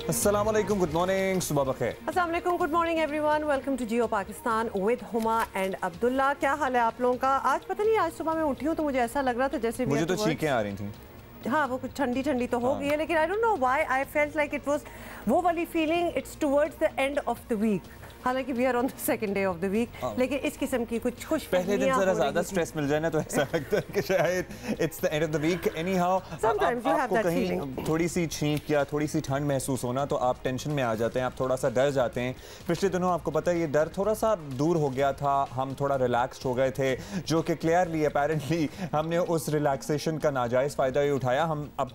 अस्सलाम वालेकुम, good morning, सुबह बखैर। अस्सलाम वालेकुम, good morning everyone, welcome to Geo Pakistan with Huma and Abdullah. क्या हाल है आप लोगों का? आज पता नहीं, आज सुबह मैं उठी हूँ तो मुझे ऐसा लग रहा था जैसे मुझे तो छींकें आ रही थी। हाँ, वो कुछ ठंडी ठंडी तो हो गई है, लेकिन I don't know why I felt like it was वो वाली फीलिंग, it's towards the end of the week. हालांकि we are on the second day of the week, लेकिन इस किस्म की कुछ खुश पहले दिन जरा ज्यादा स्ट्रेस मिल जाए ना तो ऐसा लगता है कि शायद it's the end of the week. Anyhow आपको कहीं थोड़ी सी छींक या थोड़ी सी ठंड महसूस होना तो आप टेंशन में आ जाते हैं, आप थोड़ा सा डर जाते हैं। पिछले दिनों आपको पता है ये डर थोड़ा सा दूर हो गया था, हम थोड़ा रिलैक्स्ड हो गए थे, जो कि क्लियरली अपेरेंटली हमने उस रिलैक्सेशन का नाजायज़ फ़ायदा ही उठाया।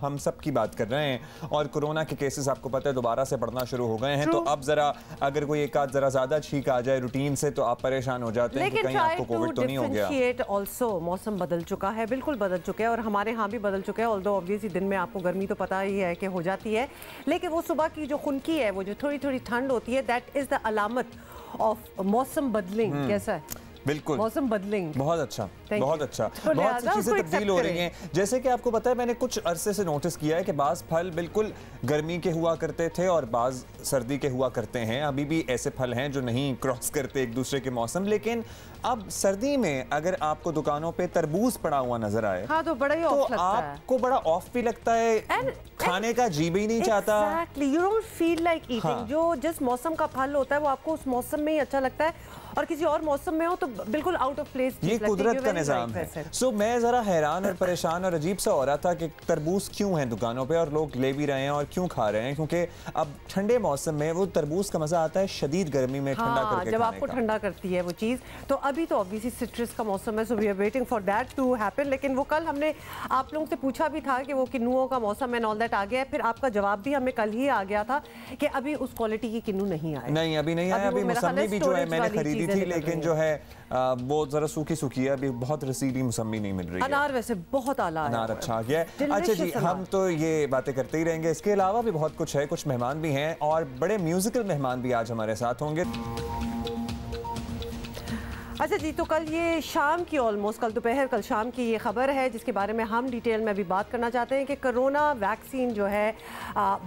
हम सब की बात कर रहे हैं और कोरोना के केसेस आपको पता है दोबारा से बढ़ना शुरू हो गए हैं। तो अब ज़रा अगर कोई एक आध ज़रा ज़्यादा छींक आ जाए रूटीन से तो आप परेशान हो जाते हैं कि कहीं आपको कोविड तो नहीं हो गया। ऑल्सो मौसम बदल चुका है, बिल्कुल बदल चुका है, और हमारे यहाँ भी बदल चुका है। ऑल्दो ऑब्वियसली दिन में आपको गर्मी तो पता ही है कि हो जाती है, लेकिन वो सुबह की जो खुनकी है, वो जो थोड़ी थोड़ी ठंड होती है, दैट इज द अलामत ऑफ मौसम बदलिंग। कैसा है? बिल्कुल, मौसम बदलिंग बहुत अच्छा, बहुत अच्छा, बहुत सी चीज़ें तब्दील हो रही हैं। जैसे कि आपको पता है, मैंने कुछ अरसे से नोटिस किया है कि बाज़ फल बिल्कुल गर्मी के हुआ करते थे और बाज़ सर्दी के हुआ करते हैं। अभी भी ऐसे फल हैं जो नहीं क्रॉस करते एक दूसरे के मौसम, लेकिन अब सर्दी में अगर आपको दुकानों पे तरबूज पड़ा हुआ नजर आए, हाँ, तो बड़ा ही ऑफ लगता है, आपको बड़ा ऑफ भी लगता है, खाने का जी भी नहीं चाहता। Exactly, you don't feel like eating। हाँ। जो जिस मौसम का फल होता है वो आपको उस मौसम में ही अच्छा लगता है, और किसी और मौसम में हो तो बिल्कुल आउट ऑफ प्लेस। ये कुदरत का निजाम है। सो मैं जरा हैरान और परेशान और अजीब सा हो रहा था कि तरबूज क्यों है दुकानों पे और लोग ले भी रहे हैं और क्यों खा रहे हैं, क्योंकि अब ठंडे मौसम में वो तरबूज का मजा आता है शदीद गर्मी में ठंडा करके जब आपको ठंडा करती है वो चीज़। तो अभी तो ऑब्वियसली सिट्रस का मौसम है, so we are waiting for that to happen. लेकिन वो कल हमने आप लोगों से पूछा भी था कि वो किन्नुओं का मौसम एंड ऑल दैट आ गया है, फिर आपका जवाब भी हमें कल ही आ गया था कि अभी उस क्वालिटी की किन्नू नहीं आए। नहीं, अभी नहीं आया। अभी मौसमी भी जो है मैंने खरीदी थी, लेकिन जो है वो जरा सूखी सूखी है, अभी बहुत रसीली मौसमी नहीं मिल रही है। अनार वैसे बहुत आला अनार अच्छा आ गया है। अच्छा जी, हम तो ये बातें करते ही रहेंगे, इसके अलावा भी बहुत कुछ है, कुछ मेहमान भी हैं और बड़े म्यूजिकल मेहमान भी आज हमारे साथ होंगे। अच्छा जी, तो कल ये शाम की ऑलमोस्ट कल दोपहर कल शाम की ये खबर है जिसके बारे में हम डिटेल में अभी बात करना चाहते हैं कि कोरोना वैक्सीन जो है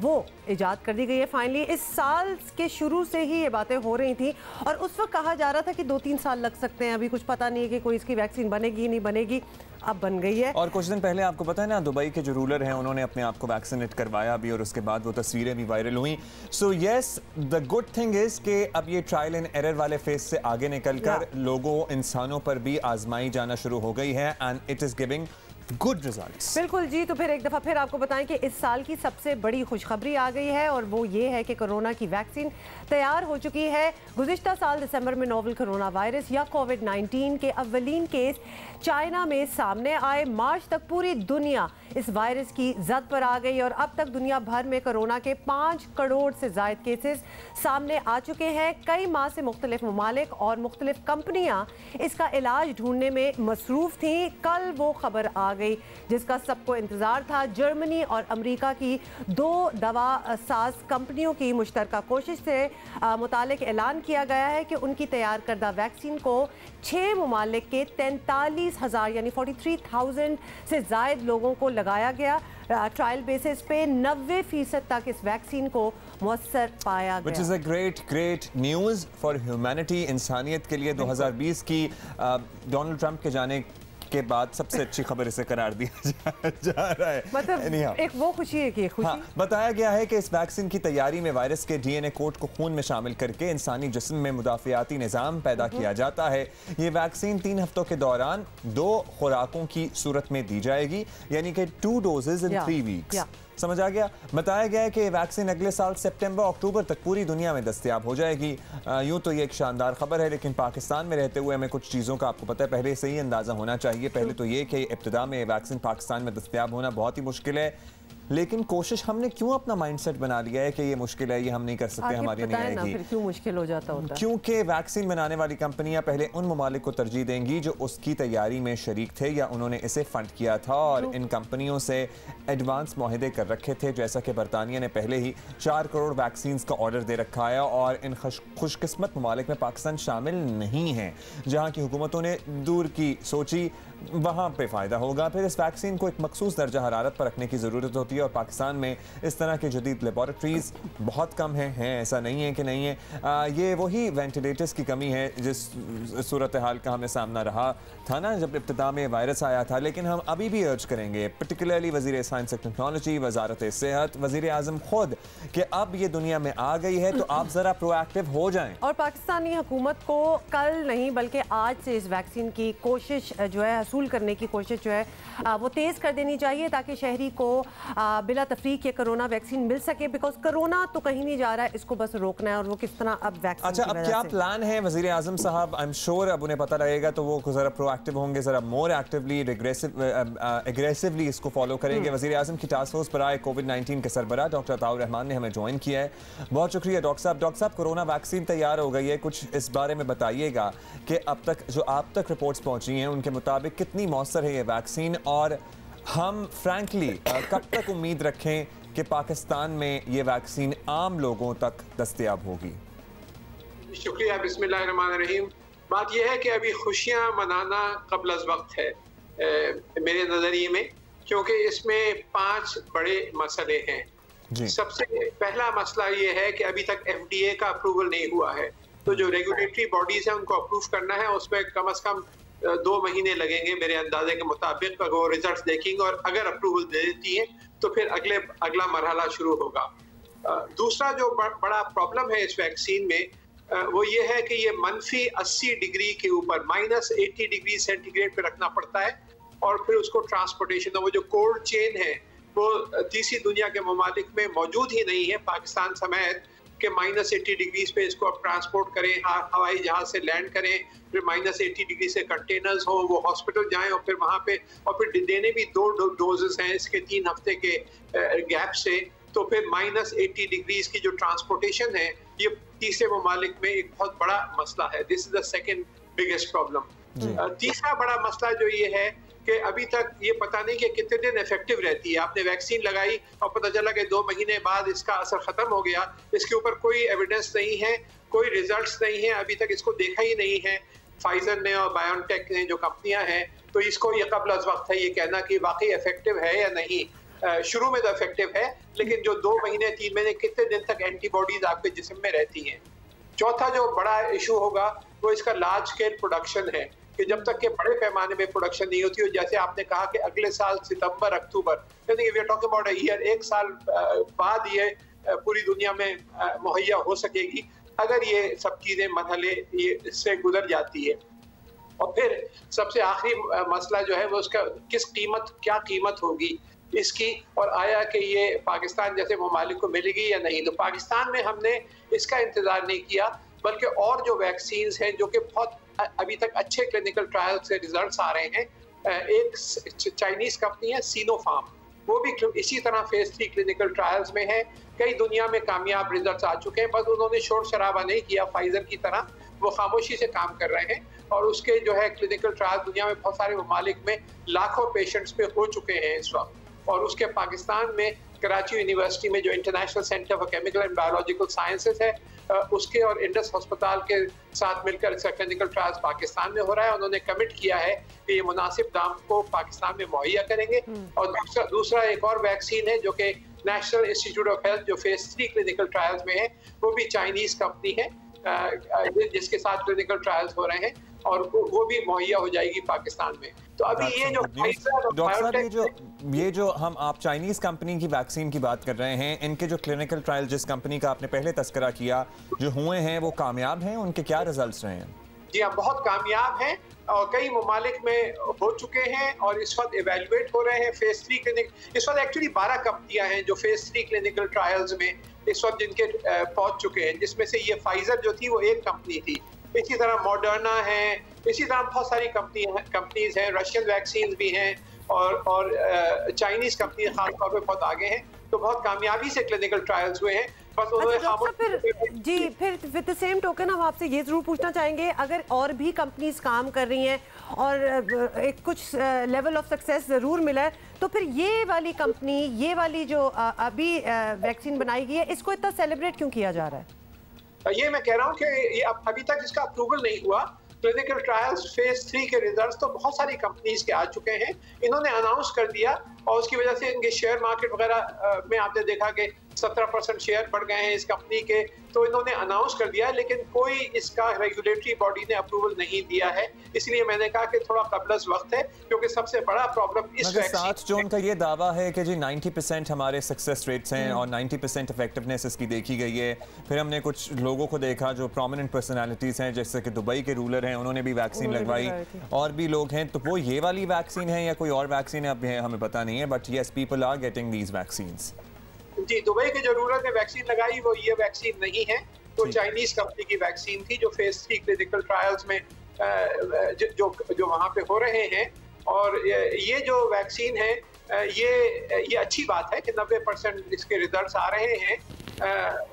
वो इजाद कर दी गई है फाइनली। इस साल के शुरू से ही ये बातें हो रही थी और उस वक्त कहा जा रहा था कि 2-3 साल लग सकते हैं, अभी कुछ पता नहीं है कि कोई इसकी वैक्सीन बनेगी नहीं बनेगी, अब बन गई है। और कुछ दिन पहले आपको पता है ना, दुबई के जो रूलर हैं उन्होंने अपने आप को वैक्सीनेट करवाया भी और उसके बाद वो तस्वीरें भी वायरल हुई। So yes, the good thing is कि अब ये ट्रायल एंड एरर वाले फेज से आगे निकलकर लोगों इंसानों पर भी आजमाई जाना शुरू हो गई है and it is giving good results. बिल्कुल जी, तो फिर एक दफ़ा फिर आपको बताएं कि इस साल की सबसे बड़ी खुशखबरी आ गई है और वो ये है कि कोरोना की वैक्सीन तैयार हो चुकी है। गुज़िश्ता साल दिसंबर में नोवल कोरोना वायरस या कोविड-19 के अव्वलीन केस चाइना में सामने आए। मार्च तक पूरी दुनिया इस वायरस की जद पर आ गई और अब तक दुनिया भर में कोरोना के 5 करोड़ से ज़ायद केसेस सामने आ चुके हैं। कई माह से मुख्तलिफ ममालिक और मुख्तलिफ कंपनियां इसका इलाज ढूंढने में मसरूफ़ थी। कल वो खबर आ गई जिसका सबको इंतजार था। जर्मनी और अमेरिका की 2 दवा साज कंपनियों की मुश्तरका कोशिश से मुतालिक ऐलान किया गया है कि उनकी तैयार करदा वैक्सीन को 6 ममालिक के 43,000 यानी 43,000 से ज़ायद लोगों को लगाया गया। ट्रायल बेसिस पे 90% तक इस वैक्सीन को मुअस्सर पाया गया। Which is a great news for humanity, इंसानियत के लिए 2020 की डोनाल्ड ट्रंप के जाने के बाद सबसे अच्छी खबर इसे करार दिया जा रहा है। मतलब एक वो खुशी है कि खुशी। हाँ, बताया गया है कि इस वैक्सीन की तैयारी में वायरस के डीएनए कोड को खून में शामिल करके इंसानी जिस्म में मुदाफियाती निज़ाम पैदा किया जाता है। ये वैक्सीन 3 हफ्तों के दौरान 2 खुराकों की सूरत में दी जाएगी, यानी कि 2 डोजेज इन 3 वीक्स। समझ आ गया? बताया गया है कि वैक्सीन अगले साल सितंबर अक्टूबर तक पूरी दुनिया में दस्तयाब हो जाएगी। यूँ तो ये एक शानदार खबर है, लेकिन पाकिस्तान में रहते हुए हमें कुछ चीज़ों का आपको पता है पहले से ही अंदाज़ा होना चाहिए। पहले तो ये कि इब्तिदा में वैक्सीन पाकिस्तान में दस्तयाब होना बहुत ही मुश्किल है, लेकिन कोशिश हमने क्यों अपना माइंडसेट बना लिया है कि ये मुश्किल है, ये हम नहीं कर सकते, हमारी नहीं आएगी। फिर क्यों मुश्किल हो जाता होता? क्योंकि वैक्सीन बनाने वाली कंपनियां पहले उन ममालिक को तरजीह देंगी जो उसकी तैयारी में शरीक थे या उन्होंने इसे फंड किया था और इन कंपनियों से एडवांस मुआहदे कर रखे थे। जैसा कि बरतानिया ने पहले ही 4 करोड़ वैक्सीन का ऑर्डर दे रखा है और इन खुशकिस्मत ममालिक में पाकिस्तान शामिल नहीं है, जहाँ की हुकूमतों ने दूर की सोची वहाँ पे फ़ायदा होगा। फिर इस वैक्सीन को एक मखसूस दर्जा हरारत पर रखने की ज़रूरत होती है और पाकिस्तान में इस तरह की जदीद लेबॉरेटरीज़ बहुत कम हैं, ऐसा नहीं है कि नहीं है। ये वही वेंटिलेटर्स की कमी है जिस सूरत हाल का हमें सामना रहा था ना जब इब्तिदा में वायरस आया था। लेकिन हम अभी भी अर्ज करेंगे, पर्टिकुलरली वज़ीर साइंस एंड टेक्नोलॉजी, वजारत सेहत, वज़ीर आज़म खुद, कि अब ये दुनिया में आ गई है तो आप ज़रा प्रोएक्टिव हो जाएं। और पाकिस्तानी हुकूमत को कल नहीं बल्कि आज से इस वैक्सीन की कोशिश जो है हसूल करने की कोशिश जो है वो तेज़ कर देनी चाहिए ताकि शहरी को बिला तफरीक ये कोरोना वैक्सीन मिल सके। बिकॉज कोरोना तो कहीं नहीं जा रहा है, इसको बस रोकना है और वो किस तरह अब वैक्सीन। अच्छा, अब क्या प्लान है वज़ीर आज़म साहब? आई एम श्योर अब उन्हें पता रहेगा तो वो ज़रा प्रोएक्टिव होंगे, ज़रा मोर एक्टिवली एग्रेसिवली इसको फॉलो करेंगे। वज़ीर आज़म की टास्क फोर्स पर आए कोविड-19 के सरबराह डॉक्टर अताउर रहमान ने हमें ज्वाइन किया है। बहुत शुक्रिया डॉक्टर साहब। डॉक्टर साहब, कोरोना वैक्सीन तैयार हो गई है, कुछ इस बारे में बताइएगा कि अब तक जो आप तक रिपोर्ट्स पहुंची हैं उनके मुताबिक कितनी मौसर है ये वैक्सीन, और हम फ्रैंकली कब तक उम्मीद रखें कि पाकिस्तान में ये वैक्सीन आम लोगों तक दस्तयाब होगी? शुक्रिया, बिस्मिल्लाहिर्रहमानिर्रहीम। बात यह है कि अभी खुशियां मनाना कब्ल अज़ वक्त है मेरे नज़रिए में, क्योंकि इसमें 5 बड़े मसले हैं। सबसे पहला मसला ये है कि अभी तक FDA का अप्रूवल नहीं हुआ है, तो जो रेगुलेटरी बॉडीज हैं उनको अप्रूव करना है, उसमें कम से कम 2 महीने लगेंगे मेरे अंदाजे के मुताबिक। अगर वो रिजल्ट देखेंगे और अगर अप्रूवल दे देती है तो फिर अगला मरहला शुरू होगा। दूसरा जो बड़ा प्रॉब्लम है इस वैक्सीन में वो ये है कि ये -80 डिग्री के ऊपर -80 डिग्री सेंटीग्रेड पे रखना पड़ता है और फिर उसको ट्रांसपोर्टेशन, वो जो कोल्ड चेन है वो तीसरी दुनिया के ममालिक में मौजूद ही नहीं है, पाकिस्तान समेत, कि -80 डिग्रीज पे इसको आप ट्रांसपोर्ट करें, हवाई जहाज से लैंड करें, फिर -80 डिग्री से कंटेनर्स हो, वो हॉस्पिटल जाएं और फिर वहाँ पे और फिर देने भी 2 डोजेस हैं इसके 3 हफ्ते के गैप से, तो फिर -80 डिग्रीज की जो ट्रांसपोर्टेशन है ये तीसरे ममालिक में एक बहुत बड़ा मसला है। This is the second biggest problem. तीसरा बड़ा मसला जो ये है कि अभी तक ये पता नहीं कि कितने दिन इफेक्टिव रहती है। आपने वैक्सीन लगाई और पता चला कि 2 महीने बाद इसका असर खत्म हो गया, इसके ऊपर कोई एविडेंस नहीं है, कोई रिजल्ट्स नहीं है, अभी तक इसको देखा ही नहीं है फाइजर ने और बायोनटेक ने जो कंपनियां हैं। तो इसको ये कब्ल अज़ वक्त है ये कहना कि वाकई इफेक्टिव है या नहीं। शुरू में तो इफेक्टिव है, लेकिन जो 2 महीने 3 महीने कितने दिन तक एंटीबॉडीज आपके जिस्म में रहती हैं। चौथा जो बड़ा इशू होगा वो इसका लार्ज स्केल प्रोडक्शन है, कि जब तक के बड़े पैमाने में प्रोडक्शन नहीं होती हो, जैसे आपने कहा कि अगले साल सितंबर अक्टूबर, यानी we are talking about a year, 1 साल बाद ये पूरी दुनिया में मुहैया हो सकेगी अगर ये सब चीज़ें मरहले ये इससे गुजर जाती है। और फिर सबसे आखिरी मसला जो है वो उसका क्या कीमत होगी इसकी, और आया कि ये पाकिस्तान जैसे ममालिक को मिलेगी या नहीं। तो पाकिस्तान में हमने इसका इंतज़ार नहीं किया, बल्कि और जो वैक्सीन्स हैं जो कि बहुत अभी तक अच्छे क्लिनिकल ट्रायल से रिजल्ट्स आ रहे हैं। एक चाइनीज़ कंपनी है सिनोफार्म, वो भी इसी तरह फेज 3 क्लिनिकल ट्रायल्स में है। कई दुनिया में कामयाब रिजल्ट्स आ चुके हैं, बस उन्होंने शोर शराबा नहीं किया फाइजर की तरह, वो खामोशी से काम कर रहे हैं और उसके जो है क्लिनिकल ट्रायल दुनिया में बहुत सारे ममालिक में लाखों पेशेंट्स पे हो चुके हैं इस वक्त। और उसके पाकिस्तान में कराची यूनिवर्सिटी में जो international centre for chemical and biological sciences है उसके और इंडस अस्पताल के साथ मिलकर इसका क्लिनिकल ट्रायल्स पाकिस्तान में हो रहा है। उन्होंने कमिट किया है कि ये मुनासिब दाम को पाकिस्तान में मुहैया करेंगे। और दूसरा एक और वैक्सीन है जो कि नेशनल इंस्टीट्यूट ऑफ हेल्थ जो फेज 3 क्लिनिकल ट्रायल्स में है, वो भी चाइनीज़ कंपनी है जिसके साथ क्लिनिकल ट्रायल्स हो रहे हैं और वो भी मुहैया हो जाएगी पाकिस्तान में। तो अभी ये जो डॉक्टर साहब ये जो आप चाइनीज कंपनी की वैक्सीन की बात कर रहे हैं, इनके जो क्लिनिकल ट्रायल जिस कंपनी का आपने पहले तस्करा किया जो हुए हैं वो कामयाब हैं, उनके क्या रिजल्ट्स रहे हैं? जी हाँ, बहुत कामयाब हैं और कई ममालिक में हो चुके हैं और इस वक्त इवेलुएट हो रहे हैं फेज 3 क्लिनिक। इस वक्त एक्चुअली 12 कंपनियां हैं जो फेज 3 क्लिनिकल ट्रायल्स में इस वक्त जिनके पहुंच चुके हैं, जिसमें से ये फाइजर जो थी वो एक कंपनी थी, इसी तरह मॉडर्ना है, इसी तरह बहुत सारी कंपनीज हैं, रशियन वैक्सीन भी हैं और चाइनीज़ कंपनी खासतौर पर बहुत आगे हैं। तो बहुत कामयाबी से क्लिनिकल ट्रायल्स हुए हैं। बस फिर विद द सेम टोकन हम आपसे ये जरूर पूछना चाहेंगे, अगर और भी कंपनीज काम कर रही हैं और एक कुछ लेवल ऑफ सक्सेस जरूर मिला है, तो फिर ये वाली कंपनी, ये वाली जो अभी वैक्सीन बनाई गई है, इसको इतना सेलिब्रेट क्यों किया जा रहा है? ये मैं कह रहा हूँ कि ये अभी तक इसका अप्रूवल नहीं हुआ क्लिनिकल ट्रायल्स फेज 3 के रिजल्ट्स तो बहुत सारी कंपनीज के आ चुके हैं। इन्होंने अनाउंस कर दिया और उसकी वजह से इनके शेयर मार्केट वगैरह में आपने देखा कि 17% शेयर बढ़ गए हैं इस कंपनी के। तो इन्होंने अनाउंस कर दिया, लेकिन कोई इसका रेगुलेटरी बॉडी ने अप्रूवल नहीं दिया है। इसलिए मैंने कहा कि थोड़ा कबलस वक्त है, क्योंकि सबसे बड़ा प्रॉब्लम इस वैक्सीन 7 जून का ये दावा है कि जी 90% हमारे सक्सेस रेट्स हैं और 90% इफेक्टिवनेस इसकी देखी गई है। फिर हमने कुछ लोगों को देखा जो प्रोमिनेंट पर्सनालिटीज हैं, जैसे कि दुबई के रूलर हैं, उन्होंने भी वैक्सीन लगवाई, और भी लोग हैं। तो वो ये वाली वैक्सीन है या कोई और वैक्सीन है, अब हमें पता नहीं है, but yes, people are getting these vaccines. जी, दुबई के जो रूलर ने वैक्सीन लगाई वो ये वैक्सीन नहीं है, तो चाइनीज कंपनी की वैक्सीन थी जो फेज 3 क्लिनिकल ट्रायल्स में जो वहाँ पे हो रहे हैं। और ये जो वैक्सीन है ये अच्छी बात है कि 90% इसके रिजल्ट्स आ रहे हैं,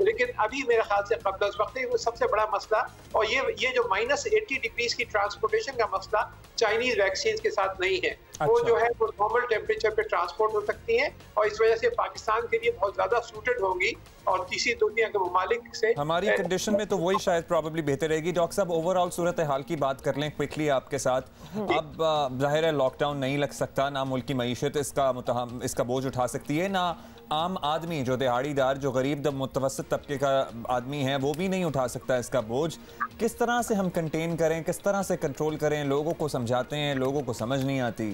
लेकिन अभी मेरे ख्याल से कबल वक्त है। वो सबसे बड़ा मसला, और ये जो -80 डिग्रीज की ट्रांसपोर्टेशन का मसला चाइनीज वैक्सीन के साथ नहीं है। वो जो है वो नॉर्मल टेम्परेचर पे ट्रांसपोर्ट हो सकती हैं और इस वजह से पाकिस्तान के लिए बहुत ज्यादा सूटेड होंगी और तीसरी दुनिया के ममालिक से हमारी कंडीशन में तो वही शायद प्रॉब्ली बेहतर रहेगी। डॉक्टर साहब, ओवरऑल सूरत हाल की बात कर लें क्विकली आपके साथ। अब जाहिर है लॉकडाउन नहीं लग सकता, ना मुल्क की मईशत इसका बोझ उठा सकती है, ना आम आदमी जो दिहाड़ीदार, जो गरीब मुतवसत तबके का आदमी है, वो भी नहीं उठा सकता इसका बोझ। किस तरह से हम कंटेन करें, किस तरह से कंट्रोल करें? लोगों को समझाते हैं, लोगों को समझ नहीं आती।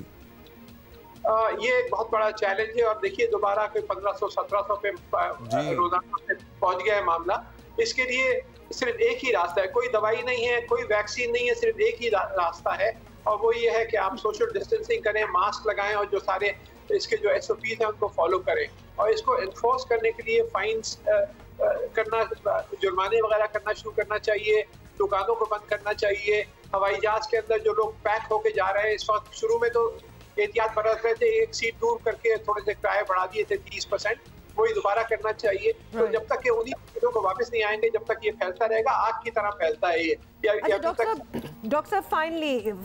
ये एक बहुत बड़ा चैलेंज है। और देखिए दोबारा कोई 1500-1700 पे रोजाना पहुंच गया है मामला। इसके लिए सिर्फ एक ही रास्ता है, कोई दवाई नहीं है, कोई वैक्सीन नहीं है, सिर्फ एक ही रास्ता है, और वो ये है कि आप सोशल डिस्टेंसिंग करें, मास्क लगाएं और जो सारे इसके जो SOPs हैं उनको फॉलो करें। और इसको इन्फोर्स करने के लिए फाइन्स करना, जुर्माने वगैरह करना शुरू करना चाहिए, दुकानों को बंद करना चाहिए। हवाई जहाज के अंदर जो लोग पैक होके जा रहे हैं, इस वक्त शुरू में तो एहतियात बरत रहे थे, एक सीट दूर करके थोड़े से किराए बढ़ा दिए थे 30%, वही दोबारा करना चाहिए। तो जब तक ये उन्हीं चीजों को वापस नहीं आएंगे, जब तक ये फैलता रहेगा, आग की तरह फैलता है ये। डॉक्टर साहब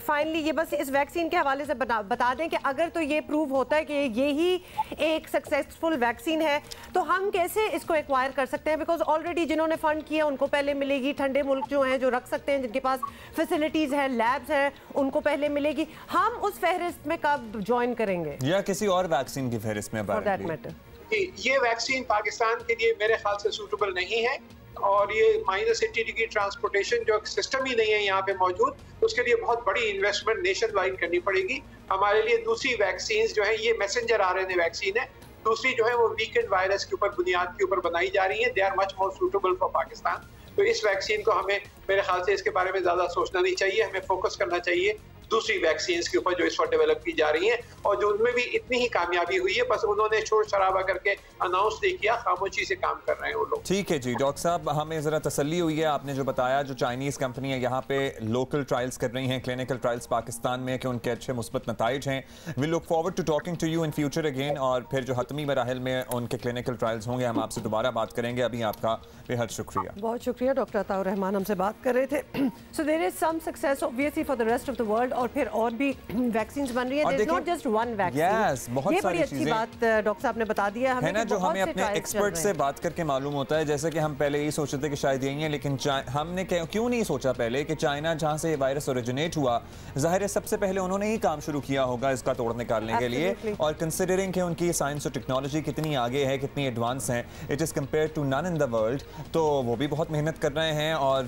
फाइनली ये बस इस वैक्सीन के हवाले से बता दें कि अगर तो ये प्रूव होता है कि ये ही एक सक्सेसफुल वैक्सीन है, तो हम कैसे इसको एक्वायर कर सकते हैं? बिकॉज ऑलरेडी जिन्होंने फंड किया उनको पहले मिलेगी, ठंडे मुल्क जो हैं जो रख सकते हैं, जिनके पास फैसिलिटीज है, लैब्स हैं, उनको पहले मिलेगी। हम उस फहरिस्त में कब ज्वाइन करेंगे, या किसी और वैक्सीन की फहरिस्त में? फॉर दैट मैटर ये वैक्सीन पाकिस्तान के लिए मेरे ख्याल से सूटेबल नहीं है। और ये -80 डिग्री ट्रांसपोर्टेशन जो सिस्टम ही नहीं है यहाँ पे मौजूद, उसके लिए बहुत बड़ी इन्वेस्टमेंट नेशन वाइड करनी पड़ेगी। हमारे लिए दूसरी वैक्सीन जो है, ये मैसेंजर RNA वैक्सीन है, दूसरी जो है वो वीकेंड वायरस के ऊपर बुनियाद के ऊपर बनाई जा रही है। They are much more suitable for Pakistan. तो इस वैक्सीन को हमें, मेरे ख्याल से इसके बारे में ज्यादा सोचना नहीं चाहिए, हमें फोकस करना चाहिए दूसरी वैक्सीन के ऊपर जो इस वक्त डेवलप की जा रही हैं, और जो उनमें भी इतनी ही कामयाबी हुई है, बस उन्होंने शोर शराबा करके अनाउंस नहीं किया, खामोशी से काम कर रहे हैं वो लोग। ठीक है जी डॉक्टर साहब, हमें जरा तसल्ली हुई है आपने जो बताया, जो चाइनीज कंपनी है यहाँ पे लोकल ट्रायल्स कर रही हैं, क्लिनिकल ट्रायल्स पाकिस्तान में, कि उनके अच्छे मुस्बत नताइज हैं। We look forward to talking to you in future again, और फिर जो हतमी मराहिल में उनके क्लिनिकल ट्रायल्स होंगे हम आपसे दोबारा बात करेंगे। अभी आपका बेहद शुक्रिया। बहुत शुक्रिया। डॉक्टर अताउर रहमान हमसे बात कर रहे थे। So there is some success obviously for the rest of the world, और फिर और भी वैक्सीन बन रही है, there is not just one vaccine. बहुत ये बड़ी अच्छी बात डॉक्टर साहब ने बता दिया हमें, है ना, जो हमें अपने एक्सपर्ट से बात करके मालूम होता है। जैसे कि हम पहले यही सोचते थे कि शायद यही है, लेकिन हमने क्यों नहीं सोचा पहले कि चाइना जहां से ये वायरस ओरिजिनेट हुआ, जाहिर है सबसे पहले उन्होंने ही काम शुरू किया होगा इसका तोड़ निकालने के लिए। और कंसिडरिंग कि उनकी साइंस और टेक्नोलॉजी कितनी आगे है, कितनी एडवांस है, it is compare to none in the world, तो वो भी बहुत मेहनत कर रहे हैं। और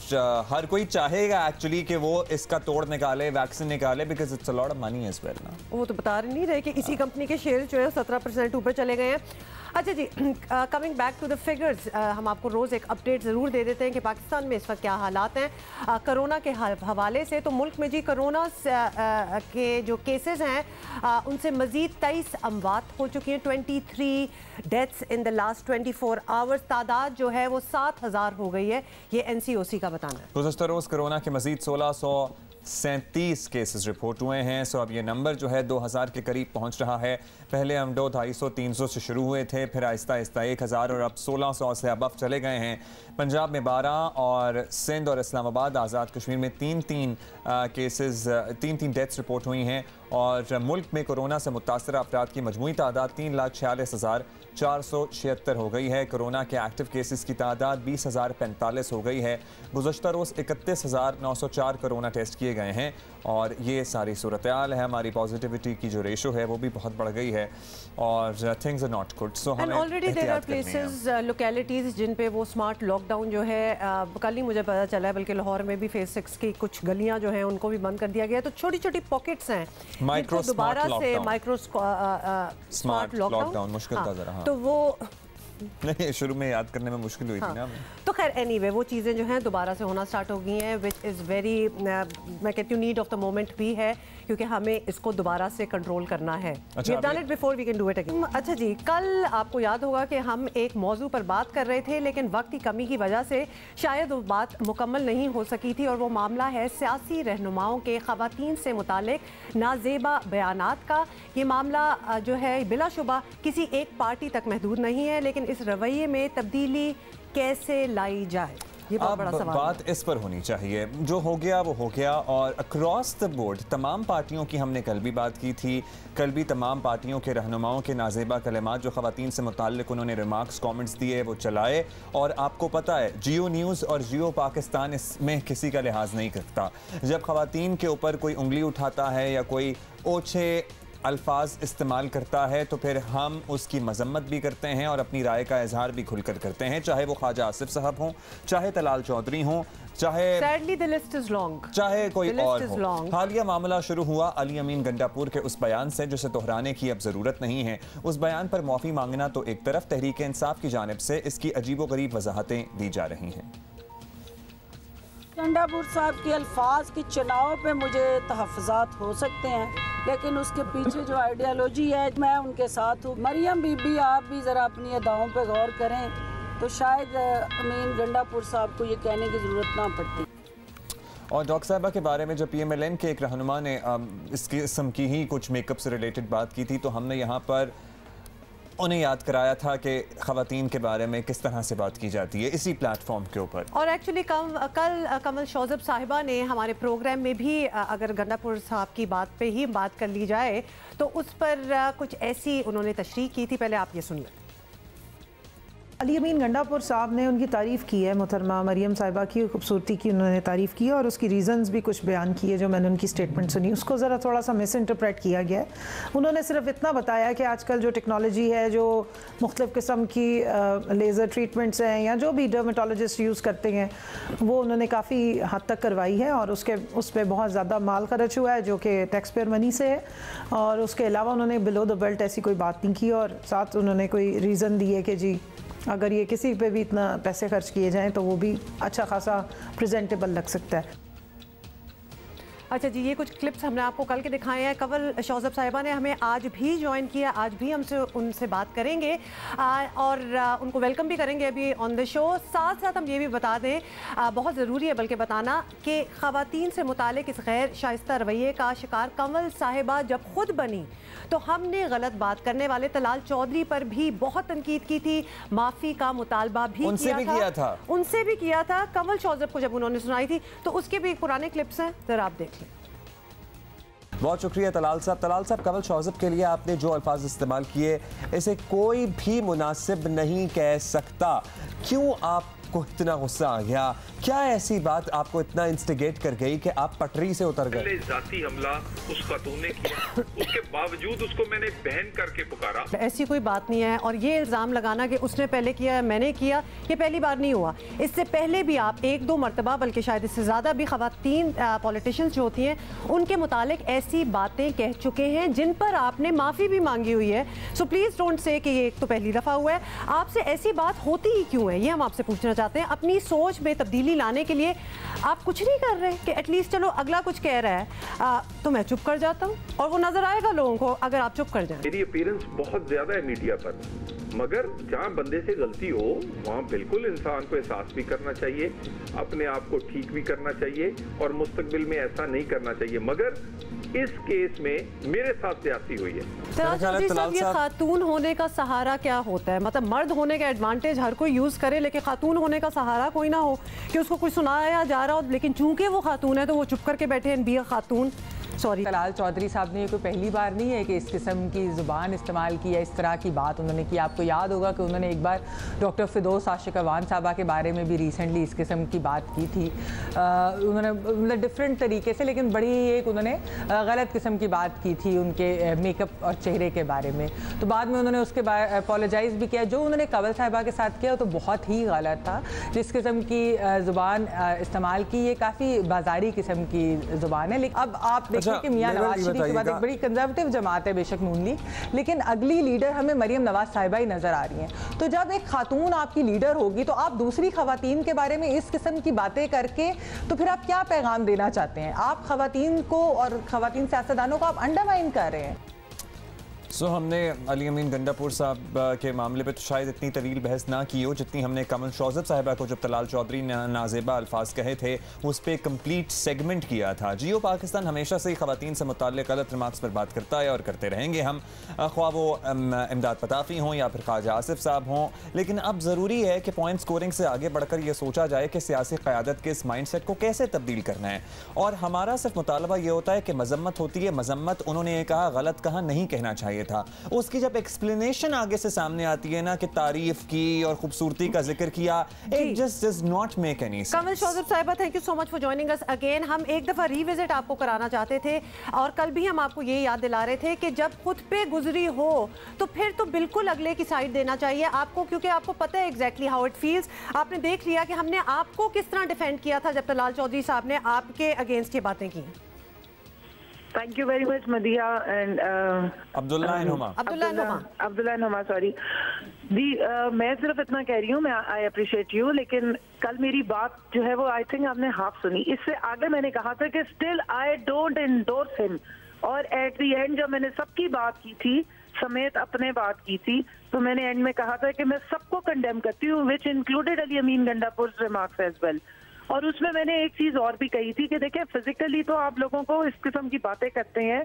हर कोई चाहेगा एक्चुअली कि वो इसका तोड़ निकाले, वैक्सीन निकाले, because it's a lot of money as well ना। वो तो बता नहीं रहे कि इसी कंपनी के शेयर जो है 17% ऊपर चले गए हैं। अच्छा जी, coming back to the figures, हम आपको रोज़ एक अपडेट ज़रूर दे देते हैं कि पाकिस्तान में इस वक्त क्या हालात हैं कोरोना के हवाले से। तो मुल्क में जी कोरोना के जो केसेस हैं उनसे मज़ीद 23 अमवात हो चुकी हैं, 23 deaths in the last 24 hours. तादाद जो है वो 7000 हो गई है, ये NCOC का बताना है। गुज़श्ता रोज़ कोरोना के मज़ीद 1637 केसेस रिपोर्ट हुए हैं। सो अब ये नंबर जो है 2000 के करीब पहुंच रहा है। पहले हम 200, 250, 300 से शुरू हुए थे, फिर आहिस्ता आहिस्ता 1000 और अब 1600 से अबव चले गए हैं। पंजाब में 12 और सिंध और इस्लामाबाद, आज़ाद कश्मीर में 3-3 केसेस, 3-3 डेथ्स रिपोर्ट हुई हैं। और मुल्क में कोरोना से मुतासर अफराद की मजमूई तादाद 3,46,476 हो गई है। कोरोना के एक्टिव केसेस की तादाद 20,045 हो गई है। गुज़श्ता रोज़ 31,904 कोरोना टेस्ट किए गए हैं और ये सारी सूरत हाल है। हमारी पॉजिटिविटी की जो रेशो है वो भी बहुत बढ़ गई है और things are not good. So हमें already there are places localities जिन पे वो स्मार्ट लॉकडाउन जो है कल ही मुझे पता चला है, बल्कि लाहौर में भी फेज 6 की कुछ गलियां जो हैं उनको भी बंद कर दिया गया है। तो छोटी छोटी पॉकेट्स हैं माइक्रो दोबारा से माइक्रो स्मार्ट लॉकडाउन मुश्किल था जरा। तो वो नहीं, शुरू में याद करने में मुश्किल हुई थी ना। तो खैर एनीवे वो चीज़ें जो हैं दोबारा से होना स्टार्ट हो गई हैं, विच इज़ वेरी, मैं कहती हूँ नीड ऑफ द मोमेंट भी है, क्योंकि हमें इसको दोबारा से कंट्रोल करना है। We have done it before, we can do it again. अच्छा जी, कल आपको याद होगा कि हम एक मौजू पर बात कर रहे थे, लेकिन वक्त की कमी की वजह से शायद वो बात मुकम्मल नहीं हो सकी थी, और वो मामला है सियासी रहनुमाओं के ख़वातीन से मुतालिक नाजेबा बयानात का। ये मामला जो है बिलाशुबा किसी एक पार्टी तक महदूद नहीं है, लेकिन इस रवैये में तब्दीली कैसे लाई जाए, ये बहुत बड़ा सवाल बात है। इस पर होनी चाहिए। जो हो गया वो हो गया, और अक्रॉस द बोर्ड तमाम पार्टियों की हमने कल भी बात की थी। कल भी तमाम पार्टियों के रहनुमाओं के नाजेबा कलमात जो ख़वातीन से मुताल्लिक उन्होंने रिमार्क्स कमेंट्स दिए वो चलाए, और आपको पता है जियो न्यूज़ और जियो पाकिस्तान इसमें किसी का लिहाज नहीं करता। जब ख़वातीन के ऊपर कोई उंगली उठाता है या कोई ओछे अल्फाज इस्तेमाल करता है तो फिर हम उसकी मजम्मत भी करते हैं और अपनी राय का इजहार भी खुलकर करते हैं, चाहे वो ख्वाजा आसिफ साहब हों, चाहे तलाल चौधरी हों, चाहे कोई और हो। हालिया मामला शुरू हुआ अली अमीन गंडापुर के उस बयान से जिसे दोहराने की अब ज़रूरत नहीं है। उस बयान पर माफ़ी मांगना तो एक तरफ, तहरीक इंसाफ की जानिब से इसकी अजीबोगरीब वजाहतें दी जा रही हैं। गंडापुर साहब के अल्फाज के चुनाव पे मुझे तहफ़्फ़ुज़ात हो सकते हैं, लेकिन उसके पीछे जो आइडियालॉजी है मैं उनके साथ हूँ। मरियम बीबी, आप भी ज़रा अपनी अदाओं पे गौर करें तो शायद अमीन गंडापुर साहब को ये कहने की ज़रूरत ना पड़ती। और डॉक्टर साहबा के बारे में जब PMLN के एक रहनुमा ने इस किस्म की ही कुछ मेकअप से रिलेटेड बात की थी, तो हमने यहाँ पर उन्हें याद कराया था कि ख़वातीन के बारे में किस तरह से बात की जाती है इसी प्लेटफॉर्म के ऊपर। और एक्चुअली कल कमल शौजब साहिबा ने हमारे प्रोग्राम में भी, अगर गंडापुर साहब की बात पे ही बात कर ली जाए तो उस पर कुछ ऐसी उन्होंने तशरीह की थी। पहले आप ये सुन लें। अली अमीन गंडापुर साहब ने उनकी तारीफ़ की है, मोहतरमा मरियम साहिबा की खूबसूरती की उन्होंने तारीफ़ की है, और उसकी रीज़न्स भी कुछ बयान किए। जो मैंने उनकी स्टेटमेंट सुनी उसको ज़रा थोड़ा सा मिस इंटरप्रेट किया गया है। उन्होंने सिर्फ इतना बताया कि आजकल जो टेक्नोलॉजी है, जो मुख्तलिफ़ किस्म की लेज़र ट्रीटमेंट्स हैं या जो भी डर्मेटोलॉजिस्ट यूज़ करते हैं, वो उन्होंने काफ़ी हद तक करवाई है, और उस पर बहुत ज़्यादा माल खर्च हुआ है जो कि टैक्स पेयर मनी से है। और उसके अलावा उन्होंने बिलो द बेल्ट ऐसी कोई बात नहीं की, और साथ उन्होंने कोई रीज़न दिए कि जी अगर ये किसी पे भी इतना पैसे खर्च किए जाएं तो वो भी अच्छा खासा प्रेजेंटेबल लग सकता है। अच्छा जी, ये कुछ क्लिप्स हमने आपको कल के दिखाए हैं। कमल शौजब साहिबा ने हमें आज भी ज्वाइन किया, आज भी हमसे उनसे बात करेंगे और उनको वेलकम भी करेंगे अभी ऑन द शो। साथ साथ हम ये भी बता दें, बहुत ज़रूरी है बल्कि बताना, कि ख़वातीन से मुतालिक इस गैर शाइस्ता रवैये का शिकार कमल साहिबा जब खुद बनी तो हमने गलत बात करने वाले तलाल चौधरी पर भी बहुत तनकीद की थी, माफ़ी का मुतालबा भी किया था, उनसे भी किया था कमल शौजब को जब उन्होंने सुनाई थी। तो उसके भी पुराने क्लिप्स हैं, ज़रा आप देख लें। बहुत शुक्रिया तलाल साहब। तलाल साहब, कमल शौजब के लिए आपने जो अल्फाज इस्तेमाल किए इसे कोई भी मुनासिब नहीं कह सकता। क्यों आपको इतना गुस्सा आ गया? क्या ऐसी बात आपको इतना इंस्टिगेट कर गई कि आप पटरी से उतर गए? जाती हमला उस खातून ने किया, उसके बावजूद उसको मैंने बहन करके पुकारा। ऐसी कोई बात नहीं है, और ये इल्ज़ाम लगाना कि उसने पहले किया मैंने किया, ये पहली बार नहीं हुआ। इससे पहले भी आप 1-2 मरतबा, बल्कि शायद इससे ज़्यादा भी, ख़वातीन पॉलिटिशियंस जो होती हैं उनके मुतालिक ऐसी बातें कह चुके हैं जिन पर आपने माफ़ी भी मांगी हुई है। सो प्लीज़ डोंट से कि ये एक तो पहली दफ़ा हुआ है। आपसे ऐसी बात होती ही क्यों है, ये हम आपसे पूछना चाहते हैं। अपनी सोच में तब्दीली लाने के लिए आप कुछ नहीं कर रहे कि एटलीस्ट चलो अगला कुछ कह रहा है तो मैं चुप कर जाता हूँ, और वो नजर आएगा लोगों को अगर आप चुप कर जाएं। मेरी अपीयरेंस बहुत ज्यादा है मीडिया पर, मगर जहाँ बंदे से गलती हो वहाँ बिल्कुल इंसान को एहसास भी करना चाहिए, अपने आप को ठीक भी करना चाहिए और मुस्तकबिल में ऐसा नहीं करना चाहिए। मगर इस केस में मेरे साथ ज्यादती हुई है। ये खातून होने का सहारा क्या होता है? मतलब मर्द होने का एडवांटेज हर कोई यूज करे, लेकिन खातून होने का सहारा कोई ना हो कि उसको कुछ सुनाया जा रहा हो, लेकिन चूंकि वो खातून है तो वो चुप करके बैठे हैं। Be a Khatoon, sorry. Talal Chaudhary साहब ने ये कोई पहली बार नहीं है कि इस किस्म की ज़ुबान इस्तेमाल की या इस तरह की बात उन्होंने की। आपको याद होगा कि उन्होंने एक बार डॉक्टर फिरदौस आशिक अवान साहबा के बारे में भी रिसेंटली इस किस्म की बात की थी। उन्होंने मतलब डिफरेंट तरीके से, लेकिन बड़ी एक उन्होंने गलत किस्म की बात की थी उनके मेकअप और चेहरे के बारे में। तो बाद में उन्होंने उसके बाद अपोलोजाइज़ भी किया। जो उन्होंने कंवल साहिबा के साथ किया तो बहुत ही गलत था। जिस किस्म की ज़ुबान इस्तेमाल की, ये काफ़ी बाजारी किस्म की ज़ुबान है। लेकिन अब आप देखिए कि मियां नवाज शरीफ के बाद एक बड़ी कंजर्वेटिव जमात है बेशक नून लीग, लेकिन अगली लीडर हमें मरियम नवाज साहिबा ही नज़र आ रही हैं। तो जब एक खातून आपकी लीडर होगी तो आप दूसरी खवातीन के बारे में इस किस्म की बातें करके तो फिर आप क्या पैगाम देना चाहते हैं? आप खवातीन को और खवातीन सियासतदानों को आप अंडरमाइन कर रहे हैं। हमने अली अमीन गंडापुर साहब के मामले पे तो शायद इतनी तवील बहस ना की हो जितनी हमने कमल शौजत साहिबा को जब तलाल चौधरी ने नाजेबा अल्फाज कहे थे उस पर कंप्लीट सेगमेंट किया था। जियो पाकिस्तान हमेशा से ही खवातीन से मुताल्लिक़ गलत रिमार्क्स पर बात करता है और करते रहेंगे हम, ख्वाह वो इमदाद पताफी हों या फिर ख्वाजा आसिफ साहब हों। लेकिन अब ज़रूरी है कि पॉइंट स्कोरिंग से आगे बढ़कर यह सोचा जाए कि सियासी क़यादत के इस माइंड सेट को कैसे तब्दील करना है। और हमारा सिर्फ मुतालबा ये होता है कि मजम्मत होती है, मजम्मत उन्होंने ये कहा गलत कहा, नहीं कहना चाहिए था। उसकी जब एक्सप्लेनेशन आगे से सामने आती है ना कि तारीफ की और खूबसूरती का जिक्र किया, it just does not make any sense. Kamal Shaujat साहिबा, thank you so much for joining us again. हम एक दफ़ा रीविजिट आपको कराना चाहते थे और कल भी हम आपको ये याद दिला रहे थे कि जब खुद पे गुजरी हो तो फिर तो बिल्कुल अगले की साइड देना चाहिए आपको, क्योंकि आपको पता है एग्जैक्टली हाउ इट फील्स। आपने देख लिया कि हमने आपको किस तरह डिफेंड किया था जब तलाल चौधरी साहब ने आपके अगेंस्ट ये बातें की। Thank you very much, Madhiya and Abdullah नुमा, सॉरी जी। मैं सिर्फ इतना कह रही हूँ, मैं आई अप्रिशिएट यू, लेकिन कल मेरी बात जो है वो आई थिंक आपने हाफ सुनी। इससे आगे मैंने कहा था कि still I don't endorse him, और एट द एंड जब मैंने सबकी बात की थी समेत अपने बात की थी तो मैंने एंड में कहा था कि मैं सबको कंडेम करती हूँ, which included Ali Amin Gandapur remarks as well. और उसमें मैंने एक चीज और भी कही थी कि देखिए फिजिकली तो आप लोगों को इस किस्म की बातें करते हैं,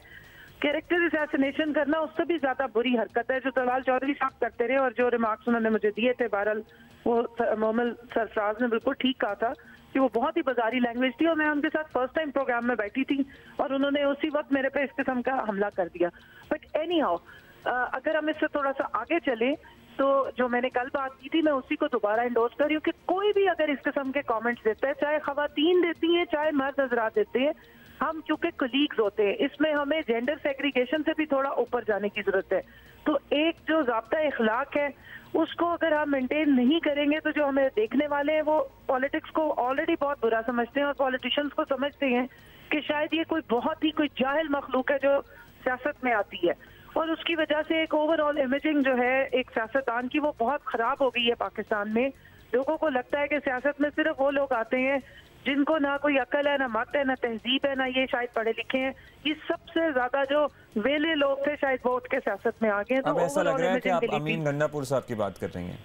कैरेक्टर असैसिनेशन करना उससे भी ज्यादा बुरी हरकत है जो तलाल चौधरी साहब करते रहे। और जो रिमार्क्स उन्होंने मुझे दिए थे, बहरहाल वो मोहम्मद सरफराज ने बिल्कुल ठीक कहा था कि वो बहुत ही बाजारी लैंग्वेज थी और मैं उनके साथ फर्स्ट टाइम प्रोग्राम में बैठी थी और उन्होंने उसी वक्त मेरे पे इस किस्म का हमला कर दिया। बट एनी हाउ, अगर हम इससे थोड़ा सा आगे चले तो जो मैंने कल बात की थी मैं उसी को दोबारा इंडोर्स कर रही हूँ कि कोई भी अगर इस किस्म के कमेंट्स देता है, चाहे खवातीन देती हैं चाहे मर्द हजरात देते हैं, हम क्योंकि कोलीग्स होते हैं, इसमें हमें जेंडर सेग्रीगेशन से भी थोड़ा ऊपर जाने की जरूरत है। तो एक जो ज़ाब्ता इखलाक है उसको अगर हम मेंटेन नहीं करेंगे तो जो हमें देखने वाले हैं वो पॉलिटिक्स को ऑलरेडी बहुत बुरा समझते हैं और पॉलिटिशियंस को समझते हैं कि शायद ये कोई बहुत ही कोई जाहिल मखलूक है जो सियासत में आती है, और उसकी वजह से एक ओवरऑल इमेजिंग जो है एक सियासतदान की वो बहुत खराब हो गई है पाकिस्तान में। लोगों को लगता है कि सियासत में सिर्फ वो लोग आते हैं जिनको ना कोई अकल है, ना मत है, ना तहजीब है, ना ये शायद पढ़े लिखे हैं। ये सबसे ज्यादा जो वेले लोग थे शायद वो उठ के सियासत में आ गए। तो ऐसा लग रहा है कि आप अमीन गंडापुर साहब की बात कर रही हैं।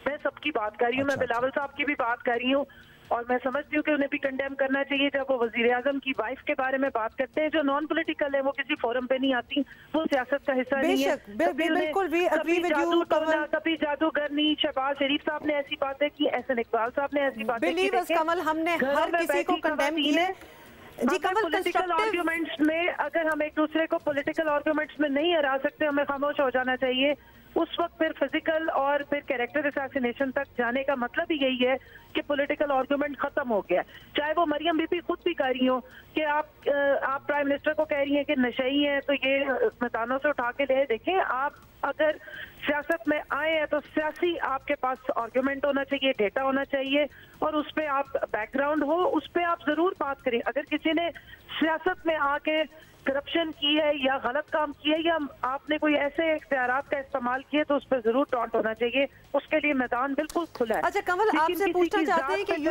मैं सबकी बात कर रही हूँ, मैं बिलावल साहब की भी बात कर रही हूँ और मैं समझती हूँ कि उन्हें भी कंडेम करना चाहिए जब वो वजीर आजम की वाइफ के बारे में बात करते हैं जो नॉन पॉलिटिकल है, वो किसी फोरम पे नहीं आती, वो सियासत का हिस्सा नहीं है। कभी जादूगर नहीं, शहबाज शरीफ साहब ने ऐसी बातें की, एहसन इकबाल साहब ने ऐसी बातें की। कमल, हमने हर किसी को कंडेम किया जी। कमल, पॉलिटिकल आर्ग्यूमेंट्स में अगर हम एक दूसरे को पॉलिटिकल आर्ग्यूमेंट्स में नहीं हरा सकते, हमें खामोश हो जाना चाहिए। उस वक्त फिर फिजिकल और फिर कैरेक्टर असैसिनेशन तक जाने का मतलब ही यही है कि पॉलिटिकल आर्गुमेंट खत्म हो गया। चाहे वो मरियम बीबी खुद भी कह रही हो कि आप प्राइम मिनिस्टर को कह रही हैं कि नशई हैं तो ये मैदानों से उठा के ले। देखें, आप अगर सियासत में आए हैं तो सियासी आपके पास आर्गुमेंट होना चाहिए, डेटा होना चाहिए और उस पर आप बैकग्राउंड हो, उस पर आप जरूर बात करें। अगर किसी ने सियासत में आके करप्शन की है या गलत काम किया है या आपने कोई ऐसे इख्तियारात का इस्तेमाल किया तो उस पर जरूर टॉन्ट होना चाहिए, उसके लिए मैदान बिल्कुल खुला है। अच्छा कमल, आपसे पूछना चाहते हैं कि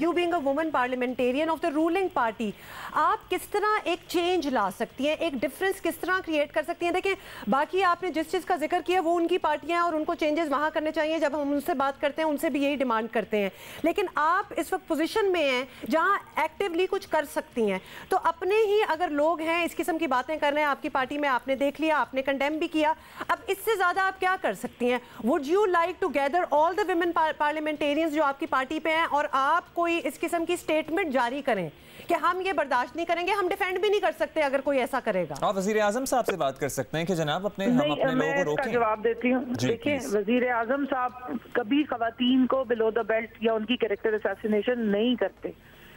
you being a woman parliamentarian of the ruling party, आप किस तरह एक चेंज ला सकती हैं, एक डिफरेंस किस तरह क्रिएट कर सकती हैं? देखिए बाकी आपने जिस चीज़ का जिक्र किया वो उनकी पार्टियां और उनको चेंजेस वहां करने चाहिए। जब हम उनसे बात करते हैं उनसे भी यही डिमांड करते हैं, लेकिन आप इस वक्त पोजीशन में हैं जहां एक्टिवली कुछ कर सकती हैं। तो अपने ही अगर लोग हैं इस किस्म की बातें कर रहे हैं आपकी पार्टी में, आपने देख लिया, आपने कंडेम भी किया, अब इससे ज्यादा आप क्या कर सकती हैं? Would you like to gather all the women parliamentarians जो आपकी पार्टी पे हैं और आप कोई इस किस्म की स्टेटमेंट जारी करें कि हम ये बर्दाश्त नहीं करेंगे, हम डिफेंड भी नहीं कर सकते अगर कोई ऐसा करेगा? आप वजीर आजम साहब से बात कर सकते हैं कि जनाब हम अपने लोगों को रोकें। जवाब देती हूँ। देखिए, वजीर आजम साहब कभी खवातीन को बिलो द बेल्ट या उनकी कैरेक्टर असैसिनेशन नहीं करते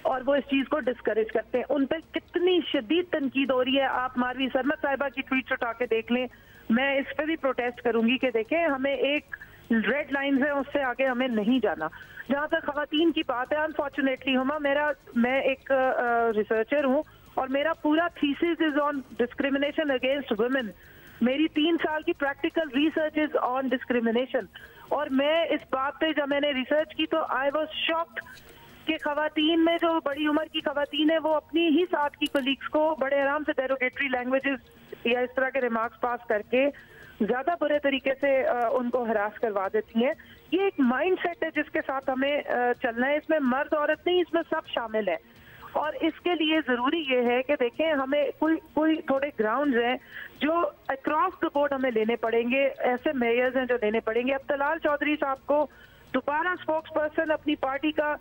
और वो इस चीज को डिस्करेज करते हैं। उन पर कितनी शदीद तनकीद हो रही है, आप मारवी सरमद साहिबा की ट्वीट उठा के देख लें। मैं इस पे भी प्रोटेस्ट करूंगी कि देखें, हमें एक रेड लाइंस है, उससे आगे हमें नहीं जाना। जहाँ तक खवातीन की बात है, अनफॉर्चुनेटली मैं एक रिसर्चर हूँ और मेरा पूरा thesis is on discrimination against women. मेरी 3 साल की practical research is on discrimination और मैं इस बात पे जब मैंने रिसर्च की तो आई वाज शॉक्ड कि खवातीन में जो बड़ी उम्र की खवातीन है वो अपनी ही साथ की कलीग्स को बड़े आराम से डेरोगेटरी लैंग्वेजेस या इस तरह के रिमार्क्स पास करके ज्यादा बुरे तरीके से उनको हरास करवा देती हैं। ये एक माइंड सेट है जिसके साथ हमें चलना है। इसमें मर्द औरत नहीं, इसमें सब शामिल है और इसके लिए जरूरी ये है कि देखें, हमें कोई थोड़े ग्राउंड्स हैं जो अक्रॉस द बोर्ड हमें लेने पड़ेंगे, ऐसे मेयर्स हैं जो लेने पड़ेंगे। अब तलाल चौधरी साहब को दोबारा स्पोक्स पर्सन अपनी पार्टी का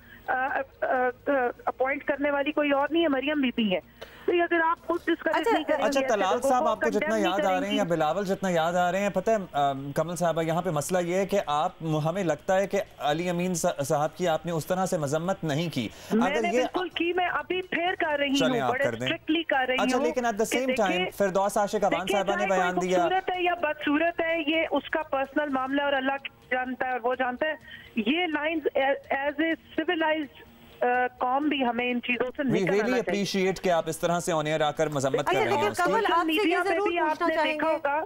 अपॉइंट करने वाली कोई और नहीं है, मरियम बीबी है। तो अगर आप खुद डिस्करेज नहीं करेंगे। अच्छा, तलाल साहब आपको जितना याद आ रहे हैं या बिलावल जितना याद आ रहे हैं, पता है कमल साहब, यहाँ पे मसला ये है कि आप, हमें लगता है कि अली अमीन साहब की आपने उस तरह से मजम्मत नहीं की। अगर ये बिल्कुल की, मैं अभी फिर कर रही हूँ, बड़े स्ट्रिक्टली कर रही हूँ। अच्छा, लेकिन एट द सेम टाइम फिरदौस आशिक अवान साहबा ने बयान दिया, खूबसूरत है या बदसूरत है ये उसका पर्सनल मामला और अल्लाह जानता है और वो जानता है। ये लाइंस एज ए सिविलाइज्ड कौम भी हमें इन चीजों से निकलना चाहिए। We really appreciate कि आप इस तरह से ऑन एयर आकर मजम्मत कर रहे हैं। सोशल मीडिया पे भी आपने देखा होगा,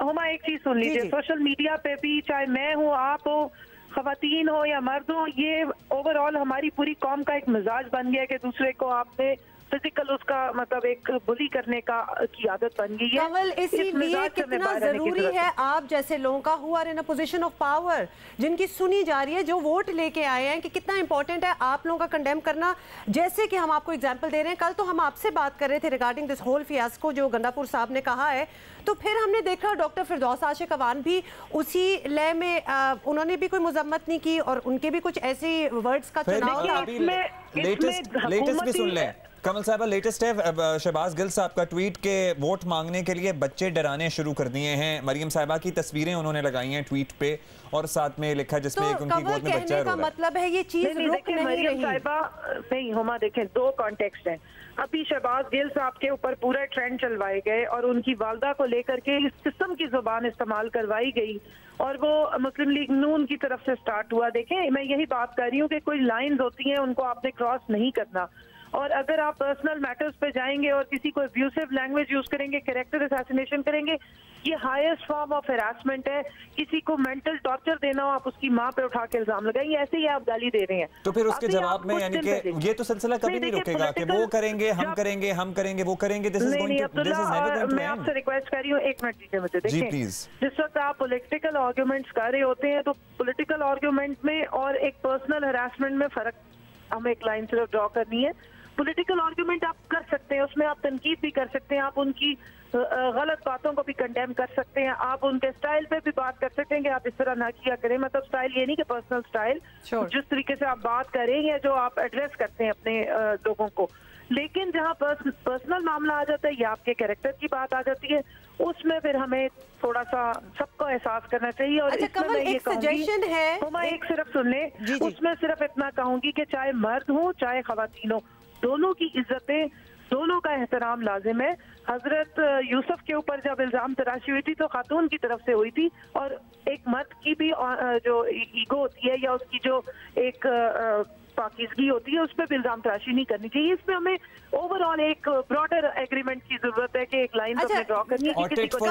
हुमा एक चीज सुन लीजिए, सोशल मीडिया पे भी चाहे मैं हूँ, आप हो, खवातीन हो या मर्द हो, ये ओवरऑल हमारी पूरी कौम का एक मिजाज बन गया कि दूसरे को आपने फिजिकल उसका मतलब एक बुली करने की आदत बन गई है। कमल, इसीलिए कितना जरूरी है आप जैसे लोगों का who are in a position of power, जिनकी सुनी जा रही है, जो वोट लेके आए हैं, कि कितना इंपॉर्टेंट है आप लोगों का कंडेम करना। जैसे कि हम आपको एग्जांपल दे रहे हैं, कल तो हम आपसे बात कर रहे थे रिगार्डिंग दिस होल फियास्को जो गंडापुर साहब ने कहा है, तो फिर हमने देखा डॉक्टर फिरदौस आशिक अवान भी उसी लय में उन्होंने भी कोई मजम्मत नहीं की और उनके भी कुछ ऐसी वर्ड्स का चुनाव। लेटेस्ट भी सुन लें कमल साहब, लेटेस्ट है शहबाज गिल साहब का ट्वीट के वोट मांगने के लिए बच्चे डराने शुरू कर दिए हैं। मरियम साहिबा की तस्वीरें उन्होंने लगाई हैं ट्वीट पे और साथ में लिखा जिसमें एक उनकी गोद में बच्चा रो रहा है। मतलब है ये चीज रुक नहीं रही। साहिबा नहीं, हुमा देखें, 2 कॉन्टेक्स्ट हैं। अभी शहबाज गिल साहब के ऊपर पूरा ट्रेंड चलवाए गए और उनकी वालदा को लेकर के इस किस्म की जुबान इस्तेमाल करवाई गई और वो मुस्लिम लीग नून की तरफ से स्टार्ट हुआ। देखें, मैं यही बात कर रही हूँ कि कोई लाइंस होती हैं, उनको आपने क्रॉस नहीं करना। और अगर आप पर्सनल मैटर्स पे जाएंगे और किसी को अब्यूसिव लैंग्वेज यूज करेंगे, कैरेक्टर असैसिनेशन करेंगे, ये हाईएस्ट फॉर्म ऑफ हैरासमेंट है। किसी को मेंटल टॉर्चर देना हो, आप उसकी माँ पे उठा के इल्जाम लगाएंगे, ऐसे ही आप गाली दे रहे हैं। तो फिर उसके जवाब में यानी कि ये तो सिलसिला कभी नहीं रुकेगा कि वो करेंगे, हम करेंगे, हम करेंगे, वो करेंगे। मैं आपसे रिक्वेस्ट कर रही हूँ, 1 मिनट दीजिए मुझे। देखिए, जिस वक्त आप पॉलिटिकल आर्ग्यूमेंट्स कर रहे होते हैं तो पॉलिटिकल आर्ग्यूमेंट में और एक पर्सनल हैरासमेंट में फर्क, हमें एक लाइन सिर्फ ड्रॉ करनी है। पॉलिटिकल आर्ग्यूमेंट आप कर सकते हैं, उसमें आप तनकीद भी कर सकते हैं, आप उनकी गलत बातों को भी कंडेम कर सकते हैं, आप उनके स्टाइल पे भी बात कर सकते हैं कि आप इस तरह ना किया करें। मतलब स्टाइल ये नहीं कि पर्सनल स्टाइल, जिस तरीके से आप बात करें या जो आप एड्रेस करते हैं अपने लोगों को। लेकिन जहाँ पर्सनल मामला आ जाता है या आपके कैरेक्टर की बात आ जाती है, उसमें फिर हमें थोड़ा सा सबको एहसास करना चाहिए। और इसमें मैं ये कहूंगी है, मैं एक सिर्फ सुन ले, उसमें सिर्फ इतना कहूंगी कि चाहे मर्द हो चाहे खवातीन हो, दोनों की इज्जतें, दोनों का एहतराम लाजिम है। हजरत यूसुफ के ऊपर जब इल्जाम तराशी हुई थी तो खातून की तरफ से हुई थी और एक मर्द की भी जो ईगो होती है या उसकी जो एक पाकिज़गी होती है उस पर इल्जाम तराशी नहीं करनी चाहिए। इसमें हमें ओवरऑल एक ब्रॉडर एग्रीमेंट की जरूरत है कि एक लाइन अच्छा, ड्रॉ करनी है कि किसी को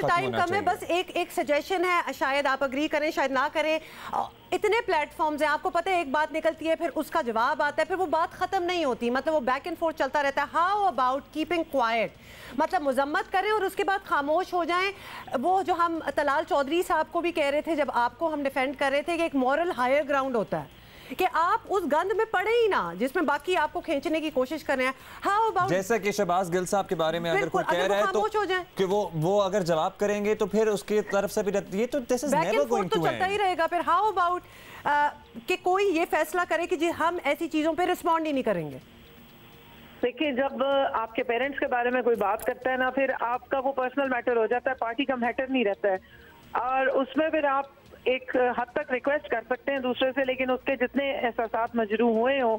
टाइम कम है, बस एक सजेशन है, शायद आप अग्री करें शायद ना करें। इतने प्लेटफॉर्म्स हैं, आपको पता है एक बात निकलती है फिर उसका जवाब आता है, फिर वो बात खत्म नहीं होती, मतलब वो बैक एंड फोर्थ चलता रहता है। हाउ अबाउट कीपिंग क्वाइट, मतलब मुजम्मत करें और उसके बाद खामोश हो जाएं। वो जो हम तलाल चौधरी साहब को भी कह रहे थे जब आपको हम डिफेंड कर रहे थे कि एक मॉरल हायर ग्राउंड होता है कि आप उस गंद में पड़े ही ना जिसमें बाकी आपको खींचने की कोशिश कर रहे हैं। हाउ अबाउट जैसा कि शहबाज गिल साहब के बारे में अगर कोई कह रहा है तो कि वो अगर जवाब करेंगे तो फिर उसकी तरफ से भी ये तो this is never going to चलता ही रहेगा। फिर हाउ अबाउट कि कोई ये फैसला करे कि जी हम ऐसी चीजों पे रिस्पॉन्ड ही नहीं करेंगे। देखिए, जब आपके पेरेंट्स के बारे में कोई बात करता है ना, फिर आपका वो पर्सनल मैटर हो जाता है, पार्टी का मैटर नहीं रहता है। और उसमें फिर आप एक हद तक रिक्वेस्ट कर सकते हैं दूसरे से, लेकिन उसके जितने एहसासात मजरू हुए हों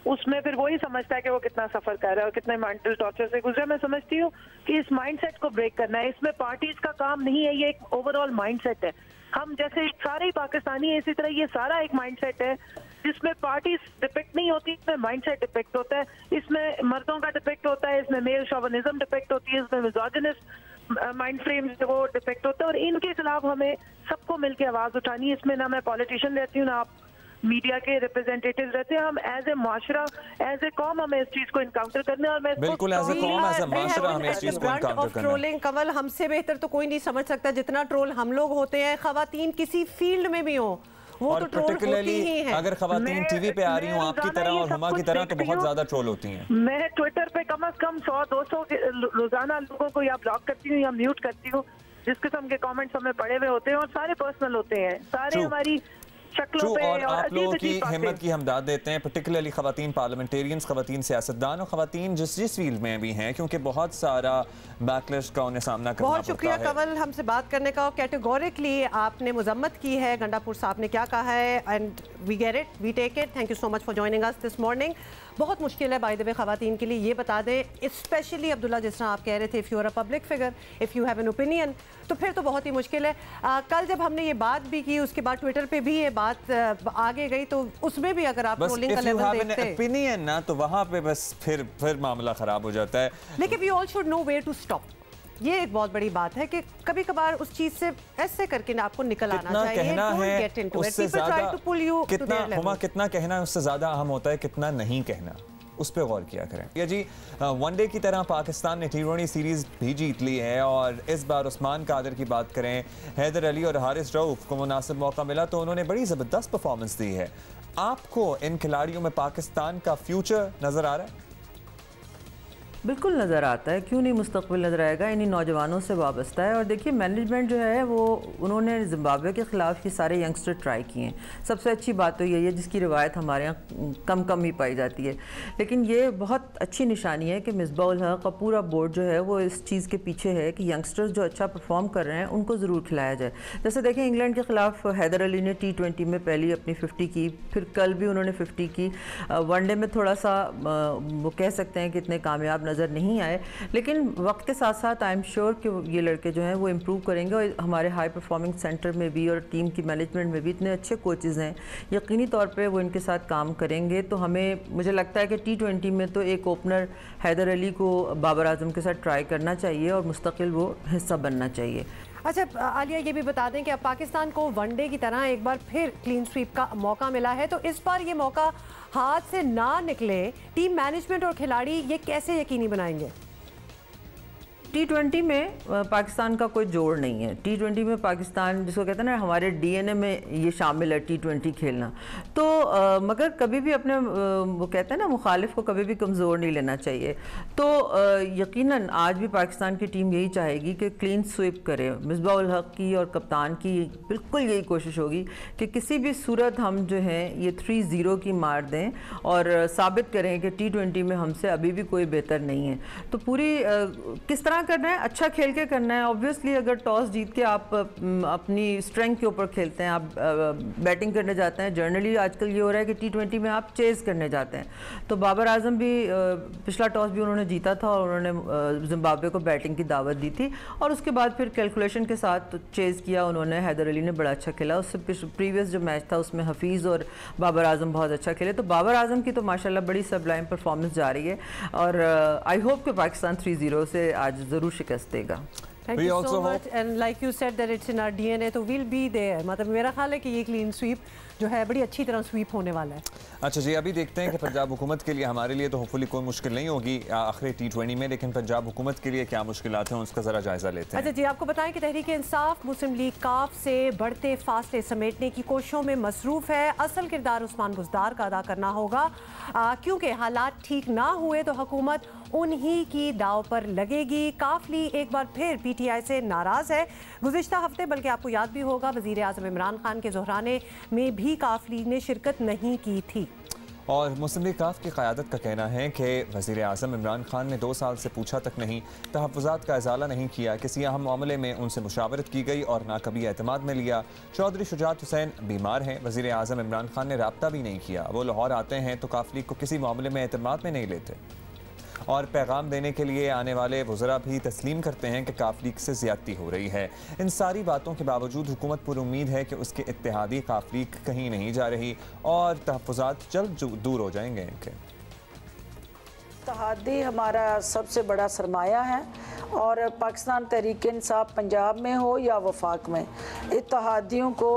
उसमें फिर वही समझता है कि वो कितना सफर कर रहा है और कितने मेंटल टॉर्चर से गुजरा। मैं समझती हूँ कि इस माइंडसेट को ब्रेक करना है, इसमें पार्टीज का काम नहीं है, ये एक ओवरऑल माइंडसेट है। हम जैसे सारे ही पाकिस्तानी है, इसी तरह ये सारा एक माइंडसेट है जिसमें पार्टीज डिपेक्ट नहीं होती, इसमें माइंडसेट डिपेक्ट होता है, इसमें मर्दों का डिपेक्ट होता है, इसमें मेल शोविनिज्म डिपेक्ट होती है, इसमें मिज़ोजिनिस्ट माइंड फ्रेम जो वो डिफेक्ट होता है और इनके खिलाफ हमें सबको मिलकर आवाज उठानी है। इसमें ना मैं पॉलिटिशियन रहती हूँ ना आप मीडिया के रिप्रेजेंटेटिव रहते हैं, हम एज ए माशरा एज ए कॉम हमें इस चीज को इनकाउंटर करने और मैं बिल्कुल एज ए कॉम एज ए माशरा हमें इस चीज को इनकाउंटर करना है। ट्रोलिंग कमल हमसे बेहतर तो कोई नहीं समझ सकता जितना ट्रोल हम लोग होते हैं, खवातीन किसी फील्ड में भी हो वो और तो पर्टिकुलरली अगर खवातीन टीवी पे आ रही हूँ आपकी तरह और हुमा की तरह तो बहुत ज्यादा ट्रोल होती हैं। मैं ट्विटर पे कम से कम 100-200 रोजाना लोगों को या ब्लॉक करती हूँ या म्यूट करती हूँ जिस किस्म के कमेंट्स हमें पड़े हुए होते हैं और सारे पर्सनल होते हैं, सारे हमारी शक्लों पे और आप लोगों की हिम्मत की हम दाद देते हैं, पर्टिकुलरली खवातीन पार्लियामेंटेरियंस, खवातीन सियासतदान और खवातीन जिस फील्ड में भी हैं, क्योंकि बहुत सारा बैकलैश का उन्हें सामना करना पड़ता है। बहुत शुक्रिया कवल हमसे बात करने का। कैटेगोरिकली आपने मुजम्मत की है, गंडापुर साहब ने क्या कहा है, and we get it, we take it. Thank you so much for joining us this morning. बहुत मुश्किल है बाय द वे खवातीन के लिए, ये बता दें, स्पेशली अब्दुल्ला जिस तरह आप कह रहे थे, if you are a public figure, if you have an opinion, तो फिर तो बहुत ही मुश्किल है। कल जब हमने ये बात भी की उसके बाद ट्विटर पे भी ये बात आगे गई, तो उसमें भी अगर आप ट्रोलिंग का लेवल देखते हैं ओपिनियन ना, तो वहाँ पे बस फिर मामला खराब हो जाता है। लेकिन we all should know where to stop. ये एक बहुत बड़ी बात है कि कभी कभार उस चीज से ऐसे करके ना आपको निकल आना चाहिए। कहना है उससे ज्यादा कितना कहना है उससे ज्यादा अहम होता है कितना नहीं कहना, उस पर गौर किया करें। या जी, वनडे की तरह पाकिस्तान ने T20 सीरीज भी जीत ली है और इस बार उस्मान कादिर की बात करें, हैदर अली और हारिस रऊफ को मुनासिब मौका मिला तो उन्होंने बड़ी ज़बरदस्त परफॉर्मेंस दी है। आपको इन खिलाड़ियों में पाकिस्तान का फ्यूचर नज़र आ रहा है? बिल्कुल नज़र आता है, क्यों नहीं मुस्तकबिल नज़र आएगा, इन्हीं नौजवानों से वाबस्ता है। और देखिए मैनेजमेंट जो है वो उन्होंने जिम्बाब्वे के ख़िलाफ़ ये सारे यंगस्टर ट्राई किए हैं। सबसे अच्छी बात तो यही है जिसकी रिवायत हमारे यहाँ कम ही पाई जाती है, लेकिन ये बहुत अच्छी निशानी है कि मिसबाह उल हक का पूरा बोर्ड जो है वो इस चीज़ के पीछे है कि यंगस्टर्स जो अच्छा परफॉर्म कर रहे हैं उनको ज़रूर खिलाया जाए। जैसे देखें इंग्लैंड के ख़िलाफ़ हैदर अली ने T20 में पहली अपनी 50 की, फिर कल भी उन्होंने 50 की। वनडे में थोड़ा सा वो कह सकते हैं कि इतने कामयाब नज़र नहीं आए, लेकिन वक्त के साथ साथ आई एम श्योर कि ये लड़के जो हैं वो इम्प्रूव करेंगे और हमारे हाई परफॉर्मिंग सेंटर में भी और टीम की मैनेजमेंट में भी इतने अच्छे कोचेज़ हैं, यकीनी तौर पे वो इनके साथ काम करेंगे। तो हमें मुझे लगता है कि T20 में तो एक ओपनर हैदर अली को बाबर आजम के साथ ट्राई करना चाहिए और मुस्तकिल वो हिस्सा बनना चाहिए। अच्छा आलिया, ये भी बता दें कि अब पाकिस्तान को वनडे की तरह एक बार फिर क्लीन स्वीप का मौका मिला है, तो इस बार ये मौका हाथ से ना निकले, टीम मैनेजमेंट और खिलाड़ी ये कैसे यकीनी बनाएंगे? T20 में पाकिस्तान का कोई जोड़ नहीं है। T20 में पाकिस्तान जिसको कहते हैं ना हमारे DNA में ये शामिल है T20 खेलना, तो मगर कभी भी अपने वो कहते हैं ना मुखालिफ को कभी भी कमज़ोर नहीं लेना चाहिए। तो यकीनन आज भी पाकिस्तान की टीम यही चाहेगी कि क्लीन स्वीप करे। मिसबाह उल हक की और कप्तान की बिल्कुल यही कोशिश होगी कि किसी भी सूरत हम जो हैं ये 3-0 की मार दें और साबित करें कि T20 में हमसे अभी भी कोई बेहतर नहीं है। तो पूरी किस तरह तरह करना है, अच्छा खेल के करना है। ऑब्वियसली अगर टॉस जीत के आप अपनी स्ट्रेंथ के ऊपर खेलते हैं, आप बैटिंग करने जाते हैं, जनरली आजकल ये हो रहा है कि T20 में आप चेज़ करने जाते हैं। तो बाबर आजम भी पिछला टॉस भी उन्होंने जीता था और उन्होंने जिम्बाब्वे को बैटिंग की दावत दी थी और उसके बाद फिर कैलकुलेशन के साथ चेज़ किया उन्होंने। हैदर अली ने बड़ा अच्छा खेला। उससे प्रीवियस जो मैच था उसमें हफीज़ और बाबर आजम बहुत अच्छा खेले। तो बाबर आजम की तो माशाल्लाह बड़ी सबलाइम परफॉर्मेंस जा रही है और आई होप कि पाकिस्तान 3-0 से आज ज़रूर शिकस्त देगा। Thank you so much and like you said that it's in our DNA, तो we'll be there। मतलब मेरा ख्याल है कि ये क्लीन स्वीप जो है बड़ी अच्छी तरह स्वीप होने वाला है। अच्छा जी, अभी देखते हैं कि पंजाब हुकूमत के लिए, हमारे लिए तो होपफुली कोई मुश्किल नहीं होगी आखिरी T20 में, लेकिन पंजाब हुकूमत के लिए क्या मुश्किलात हैं उसका ज़रा जायज़ा लेते हैं। अच्छा जी, आपको बताएं कि तहरीक इंसाफ मुस्लिम लीग काफ से बढ़ते फासले समेटने की कोशिशों में मसरूफ़ है। असल किरदार उस्मान बुज़दार का अदा करना होगा क्योंकि हालात ठीक ना हुए तो हुकूमत उन्हीं की दाव पर लगेगी। काफ लीग एक बार फिर PTI से नाराज़ है। गुज़िश्ता हफ्ते, बल्कि आपको याद भी होगा, वज़ीर आज़म इमरान खान के ज़ोहराने में भी काफ लीग ने शिरकत नहीं की थी। और मुस्लिम लीग काफ की क़यादत का कहना है कि वज़ीर आज़म इमरान खान ने 2 साल से पूछा तक नहीं, तहफ़्फ़ुज़ात का इज़ाला नहीं किया, किसी अहम मामले में उनसे मुशावरत की गई और ना कभी एतमाद में लिया। चौधरी शुजात हुसैन बीमार हैं, वज़ीर आज़म इमरान खान ने राब्ता भी नहीं किया। वो लाहौर आते हैं तो काफ लीग को किसी मामले में एतमाद में नहीं लेते और पैगाम देने के लिए आने वाले वज़रा भी तस्लीम करते हैं कि काफ लीग से ज़्यादती हो रही है। इन सारी बातों के बावजूद हुकूमत पर उम्मीद है कि उसके इत्तेहादी काफ लीग कहीं नहीं जा रही और तहफ़्फ़ुज़ात जल्द दूर हो जाएंगे इनके। इत्तेहादी हमारा सबसे बड़ा सरमाया है और पाकिस्तान तहरीक इंसाफ पंजाब में हो या वफाक में, इत्तेहादियों को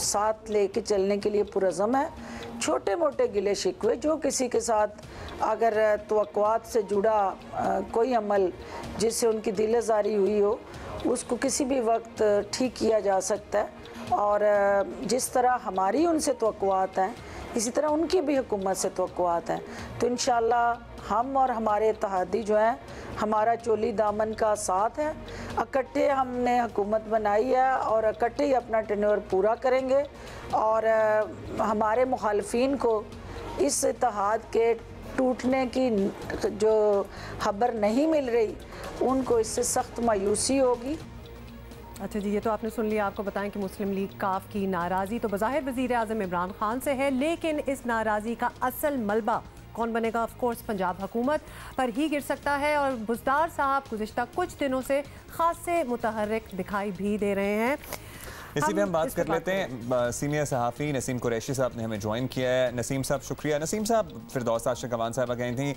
साथ लेके चलने के लिए पुरज़म है। छोटे मोटे गिले शिकवे जो किसी के साथ अगर तवक्कुआत से जुड़ा कोई अमल जिससे उनकी दिलज़ारी हुई हो, उसको किसी भी वक्त ठीक किया जा सकता है और जिस तरह हमारी उनसे तवक्कुआत हैं इसी तरह उनकी भी हुकूमत से तवक्कुआत हैं। तो इंशाअल्लाह हम और हमारे इत्तेहादी जो हैं, हमारा चोली दामन का साथ है। इकट्ठे हमने हुकूमत बनाई है और इकट्ठे ही अपना टेन्योर पूरा करेंगे और हमारे मुखालफिन को इस इत्तेहाद के टूटने की जो खबर नहीं मिल रही, उनको इससे सख्त मायूसी होगी। अच्छा जी, ये तो आपने सुन लिया। आपको बताएं कि मुस्लिम लीग काफ की नाराज़ी तो बज़ाहिर वज़ीर आज़म इमरान खान से है, लेकिन इस नाराज़ी का असल मलबा कौन बनेगा? ऑफ कोर्स पंजाब हुकूमत पर ही गिर सकता है और बुज़दार साहब गुज़िश्ता कुछ दिनों से ख़ासे मुतहर्रिक दिखाई भी दे रहे हैं। इसी पे हम बात कर लेते हैं। सीनियर सहाफ़ी नसीम कुरैशी साहब ने हमें ज्वाइन किया है। नसीम साहब शुक्रिया। नसीम साहब, फिरदौस आशिक अवान साहब कही थी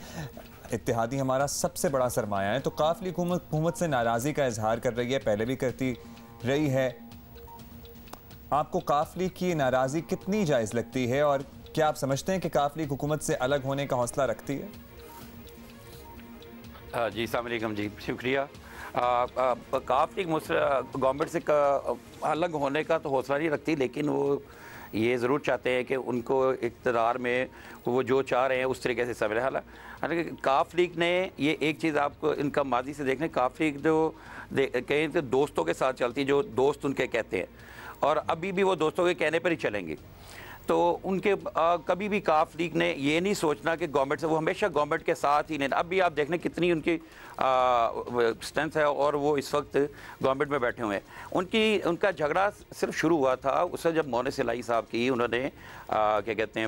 इत्तेहादी हमारा सबसे बड़ा सरमाया है, तो काफ लीग हुकूमत से नाराज़गी का इजहार कर रही है, पहले भी करती रही है। आपको काफ लीग की नाराज़गी कितनी जायज़ लगती है और क्या आप समझते हैं कि काफ लीग हुकूमत से अलग होने का हौसला रखती है? जी अस्सलाम वालेकुम जी, शुक्रिया। काफ लीग गवर्नमेंट से अलग होने का तो हौसला नहीं रखती, लेकिन वो ये ज़रूर चाहते हैं कि उनको इक़्तिदार में वो जो चाह रहे हैं उस तरीके से समझ। हालांकि काफ लीग ने ये एक चीज़ आपको इनका माजी से देखने, काफ लीग जो कहीं तो दोस्तों के साथ चलती, जो दोस्त उनके कहते हैं और अभी भी वो दोस्तों के कहने पर ही चलेंगे। तो उनके कभी भी काफ लीग ने ये नहीं सोचना कि गवर्नमेंट से, वो हमेशा गवर्नमेंट के साथ ही नहीं। अब भी आप देखने कितनी उनकी स्ट्रेंथ है और वो इस वक्त गवर्नमेंट में बैठे हुए हैं। उनका झगड़ा सिर्फ शुरू हुआ था उससे जब मोहनिस इलाही साहब की उन्होंने क्या कहते हैं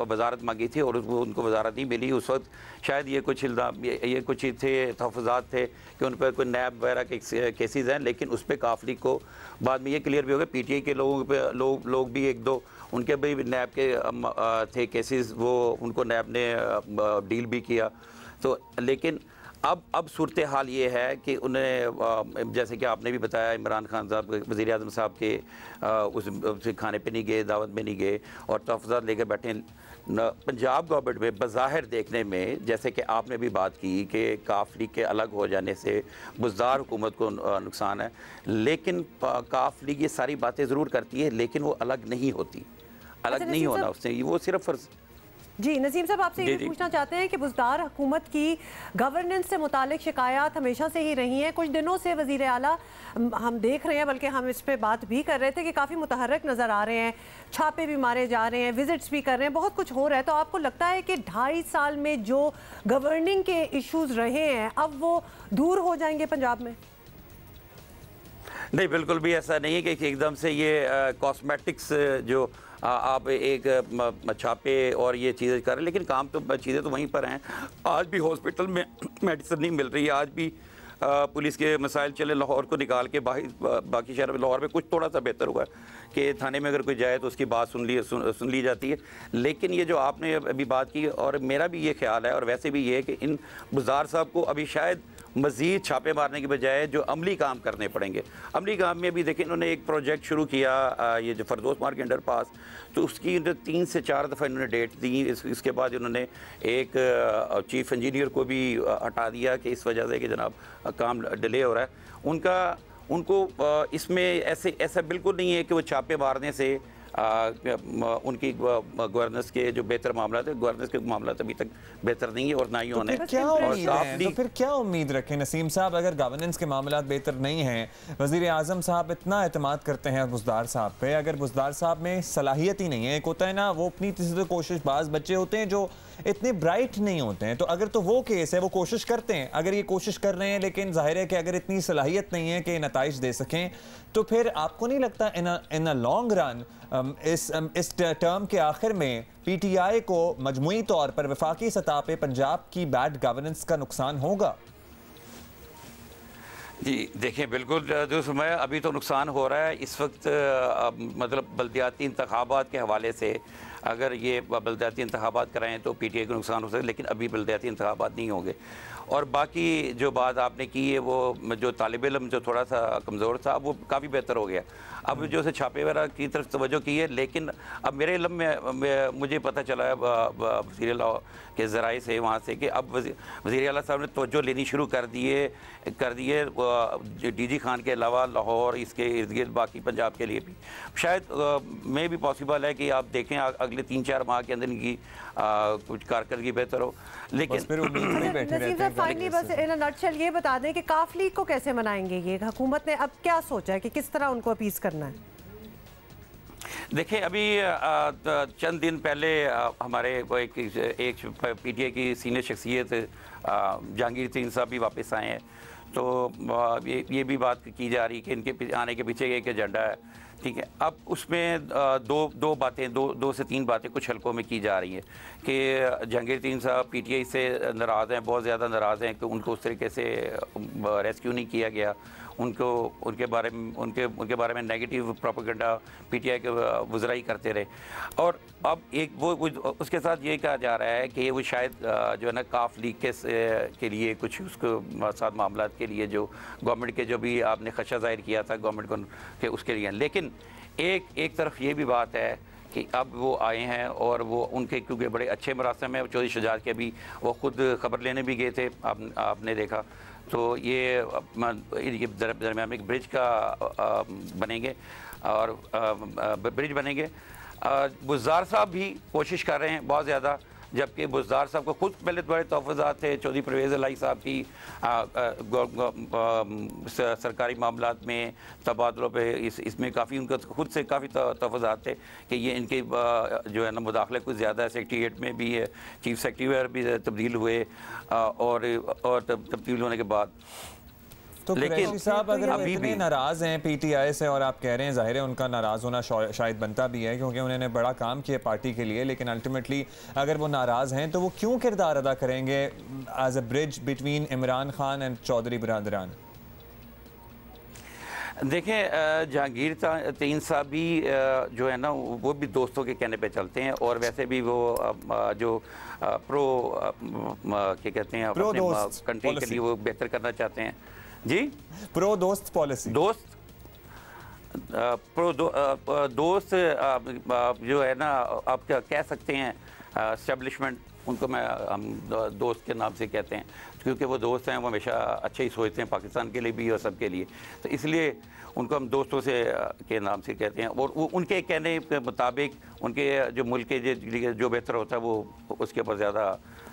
वजारत मांगी थी और उनको वजारत नहीं मिली। उस वक्त शायद ये कुछ थे तहफ़्फ़ुज़ात थे कि उन पर कोई नैब वगैरह के केसेस हैं, लेकिन उस पर काफ लीग को बाद में ये क्लियर भी हो गया। PTI के लोग भी एक दो उनके भी नैब के थे केसेस, वो उनको नैब ने डील भी किया। तो लेकिन अब सूरत हाल ये है कि उन्हें, जैसे कि आपने भी बताया, इमरान खान साहब वज़ीर आज़म साहब के उस खाने पे नहीं गए, दावत में नहीं गए और तहफ़्फ़ुज़ात लेकर बैठे। पंजाब गवर्नमेंट में बज़ाहिर देखने में, जैसे कि आपने भी बात की कि काफ लीग के अलग हो जाने से बुज़दार हुकूमत को नुकसान है, लेकिन काफ लीग ये सारी बातें ज़रूर करती है, लेकिन वो अलग नहीं होती। अलग नहीं होना उससे, वो सिर्फ जी नसीम साहब, आपसे ये पूछना चाहते हैं कि बुज़दार हुकूमत की गवर्नेंस से मुतालिक शिकायत हमेशा से ही रही हैं। कुछ दिनों से वज़ीर आला हम देख रहे हैं, बल्कि हम इस पे बात भी कर रहे थे कि काफ़ी मुतहर्रिक नज़र आ रहे हैं, छापे भी मारे जा रहे हैं, विजिट्स भी कर रहे हैं, बहुत कुछ हो रहा है। तो आपको लगता है कि 2.5 साल में जो गवर्निंग के इश्यूज रहे हैं अब वो दूर हो जाएंगे पंजाब में? नहीं, बिल्कुल भी ऐसा नहीं है कि एकदम से ये कॉस्मेटिक्स जो आप एक छापे और ये चीज़ें कर रहे हैं, लेकिन काम तो चीज़ें तो वहीं पर हैं। आज भी हॉस्पिटल में मेडिसिन नहीं मिल रही है, आज भी पुलिस के मसाइल चले। लाहौर को निकाल के बाकी शहर में, लाहौर में कुछ थोड़ा सा बेहतर हुआ है कि थाने में अगर कोई जाए तो उसकी बात सुन ली जाती है। लेकिन ये जो आपने अभी बात की, और मेरा भी ये ख्याल है और वैसे भी ये है कि इन बुज़दार साहब को अभी शायद मज़ीद छापे मारने के बजाय जो अमली काम करने पड़ेंगे। अमली काम में भी देखिए, इन्होंने एक प्रोजेक्ट शुरू किया, ये जो फरदौस मार्ग अंडर पास, तो उसकी 3 से 4 दफ़ा इन्होंने डेट दी। इसके बाद इन्होंने एक चीफ इंजीनियर को भी हटा दिया कि इस वजह से कि जनाब काम डिले हो रहा है। उनको इसमें ऐसा बिल्कुल नहीं है कि वो छापे मारने से उनकी गवर्नेंस के जो बेहतर मामला थे, गवर्नेंस के मामला अभी तक बेहतर नहीं है और ना ही होने। तो फिर क्या उम्मीद रखें नसीम साहब, अगर गवर्नेंस के मामला बेहतर नहीं हैं, वज़ीर आज़म साहब इतना एतमाद करते हैं बुज़दार साहब पे, अगर बुज़दार साहब में सलाहियत ही नहीं है, एक होता है ना वो अपनी से कोशिश, बाज़ बच्चे होते हैं जो इतने ब्राइट नहीं होते हैं, तो अगर तो वो केस है, वो कोशिश करते हैं, अगर ये कोशिश कर रहे हैं, लेकिन जाहिर है कि अगर इतनी सलाहियत नहीं है कि नताइज दे सकें, तो फिर आपको नहीं लगता इन अ लॉन्ग रन इस टर्म के आखिर में PTI को मजमूई तौर पर वफाकी सतह पे पंजाब की बैड गवर्नेंस का नुकसान होगा? जी देखें, बिल्कुल जो समय अभी तो नुकसान हो रहा है इस वक्त, मतलब बल्दियाती इंतखाबात के हवाले से अगर ये बल्दियाती इंतखाबात कराएँ तो PTI को नुकसान हो सकता है, लेकिन अभी बल्दियाती इंतखाबात नहीं होंगे। और बाकी जो बात आपने की है, वो जो तालिब इल्म जो थोड़ा सा कमज़ोर था, वो काफ़ी बेहतर हो गया। अब जो से छापे वगैरह की तरफ तवज्जो की है, लेकिन अब मेरे इल्म में मुझे पता चला है वज़ीर आला के ज़राए से वहाँ से कि अब वज़ीर आला साहब ने तवज्जो लेनी शुरू कर दिए DG खान के अलावा लाहौर, इसके इर्द गिर्द बाकी पंजाब के लिए भी शायद में भी पॉसिबल है कि आप देखें अगले 3-4 माह के अंदर इनकी कुछ कारकर्दगी बेहतर हो। लेकिन फाइनली बस इन अ नटशेल ये बता दें कि काफ लीग को कैसे मनाएंगे, ये हुकूमत ने अब क्या सोचा है कि किस तरह उनको अपीस करना है? देखें, अभी चंद दिन पहले हमारे एक PTI की सीनियर शख्सियत जहांगीर तरीन साहब भी वापस आए हैं, तो ये भी बात की जा रही है कि इनके आने के पीछे एक एजेंडा है, ठीक है। अब उसमें दो से तीन बातें कुछ हलकों में की जा रही हैं कि जहांगीर तरीन साहब PTI से नाराज़ हैं, बहुत ज़्यादा नाराज़ हैं कि उनको उस तरीके से रेस्क्यू नहीं किया गया, उनके बारे में नेगेटिव प्रोपेगेंडा PTI के वज़राई करते रहे। और अब एक वो उसके साथ ये कहा जा रहा है कि वो शायद जो है ना काफ लीग के लिए कुछ उसको साथ मामला के लिए जो गवर्नमेंट के जो भी आपने खदशा ज़ाहिर किया था गवर्नमेंट को के उसके लिए। लेकिन एक तरफ ये भी बात है कि अब वो आए हैं और वो उनके क्योंकि बड़े अच्छे मरासम हैं, चौधरी शुजात के भी वो ख़ुद ख़बर लेने भी गए थे, आपने देखा। तो ये दरमियान में एक ब्रिज का बनेंगे और ब्रिज बनेंगे। बुज़दार साहब भी कोशिश कर रहे हैं बहुत ज़्यादा, जबकि बुज़दार साहब को खुद पहले बड़े तहफ़्फ़ुज़ात थे चौधरी परवेज़ इलाही साहब की सरकारी मामलात में तबादलों पे, इसमें काफ़ी उनका खुद से काफ़ी तहफ़्फ़ुज़ात थे कि ये इनके जो है ना मुदाखले कुछ ज़्यादा है। सेक्रेटेरिएट में भी है, चीफ सेक्रेटरी भी तब्दील हुए और तब्दील होने के बाद तो लेकिन साहब अगर अभी भी नाराज हैं PTI से और आप कह रहे हैं जाहिर है उनका नाराज होना शायद बनता भी है क्योंकि उन्होंने बड़ा काम किया पार्टी के लिए, लेकिन अल्टीमेटली अगर वो नाराज हैं तो वो क्यों किरदार अदा करेंगे as a bridge between Imran Khan and Chaudhry बरादरान? देखें, जहांगीर तरीन साहब भी जो है ना वो भी दोस्तों के कहने पे चलते हैं और वैसे भी वो जो प्रो क्या कहते हैं अपने कंट्री के लिए वो बेहतर करना चाहते हैं। जी, प्रो दोस्त पॉलिसी, दोस्त जो है ना आप क्या कह सकते हैं, एस्टेब्लिशमेंट उनको हम दोस्त के नाम से कहते हैं, क्योंकि वो दोस्त हैं, वो हमेशा अच्छे ही सोचते हैं पाकिस्तान के लिए भी और सबके लिए, तो इसलिए उनको हम दोस्तों से के नाम से कहते हैं। और वो उनके कहने के मुताबिक उनके जो मुल्क के जो बेहतर होता है वो उसके ऊपर ज़्यादा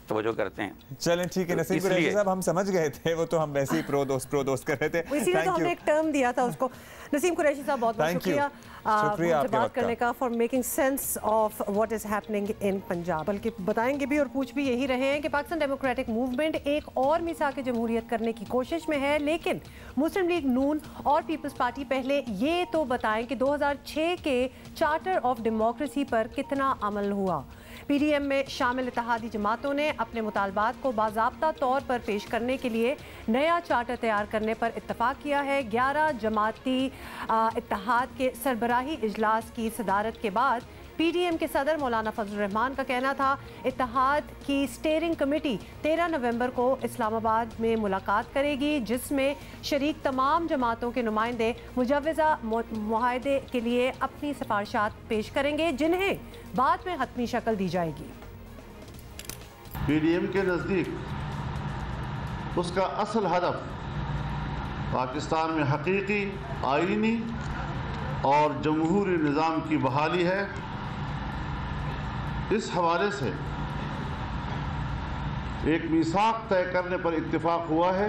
तवज्जो करते हैं। चलें ठीक है नसीम कुरैशी साहब, हम समझ गए थे, वो तो हम वैसे ही प्रो दोस्त कर रहे थे, इसीलिए तो हमने एक टर्म दिया था उसको। नसीम कुरैशी साहब बहुत बहुत शुक्रिया बात करने का, for making sense of what is happening in Punjab. बल्कि बताएंगे भी और पूछ भी यही रहे हैं कि पाकिस्तान डेमोक्रेटिक मूवमेंट एक और मिसाक जमहूरियत करने की कोशिश में है, लेकिन मुस्लिम लीग नून और पीपल्स पार्टी पहले ये तो बताएं कि 2006 के चार्टर ऑफ डेमोक्रेसी पर कितना अमल हुआ। PDM में शामिल इत्तेहादी जमातों ने अपने मुतालबात को बाज़ाब्ता तौर पर पेश करने के लिए नया चार्टर तैयार करने पर इत्तफाक किया है। 11 जमाती इत्तेहाद के सरबराही इजलास की सदारत के बाद PDM के सदर मौलाना फजल रहमान का कहना था इत्तेहाद की स्टीयरिंग कमेटी 13 नवंबर को इस्लामाबाद में मुलाकात करेगी, जिसमें शरीक तमाम जमातों के नुमाइंदे मुजव्वज़ा मुआहदे के लिए अपनी सिफारिशात पेश करेंगे, जिन्हें बाद में हतमी शक्ल दी जाएगी। PDM के नज़दीक उसका असल हदफ पाकिस्तान में हकीकी आईनी और जमहूरी निज़ाम की बहाली है। इस हवाले से एक मीसाक तय करने पर इत्तेफाक हुआ है।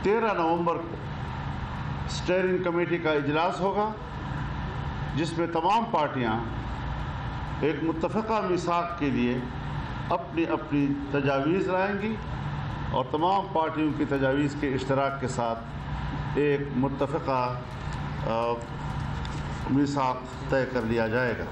13 नवंबर को स्टीयरिंग कमेटी का इजलास होगा, जिसमें तमाम पार्टियां एक मुत्तफ़क़ा मीसाक के लिए अपनी अपनी तजावीज़ लाएंगी और तमाम पार्टियों की तजावीज़ के इश्तराक के साथ एक मुत्तफ़क़ा मीसाक तय कर लिया जाएगा।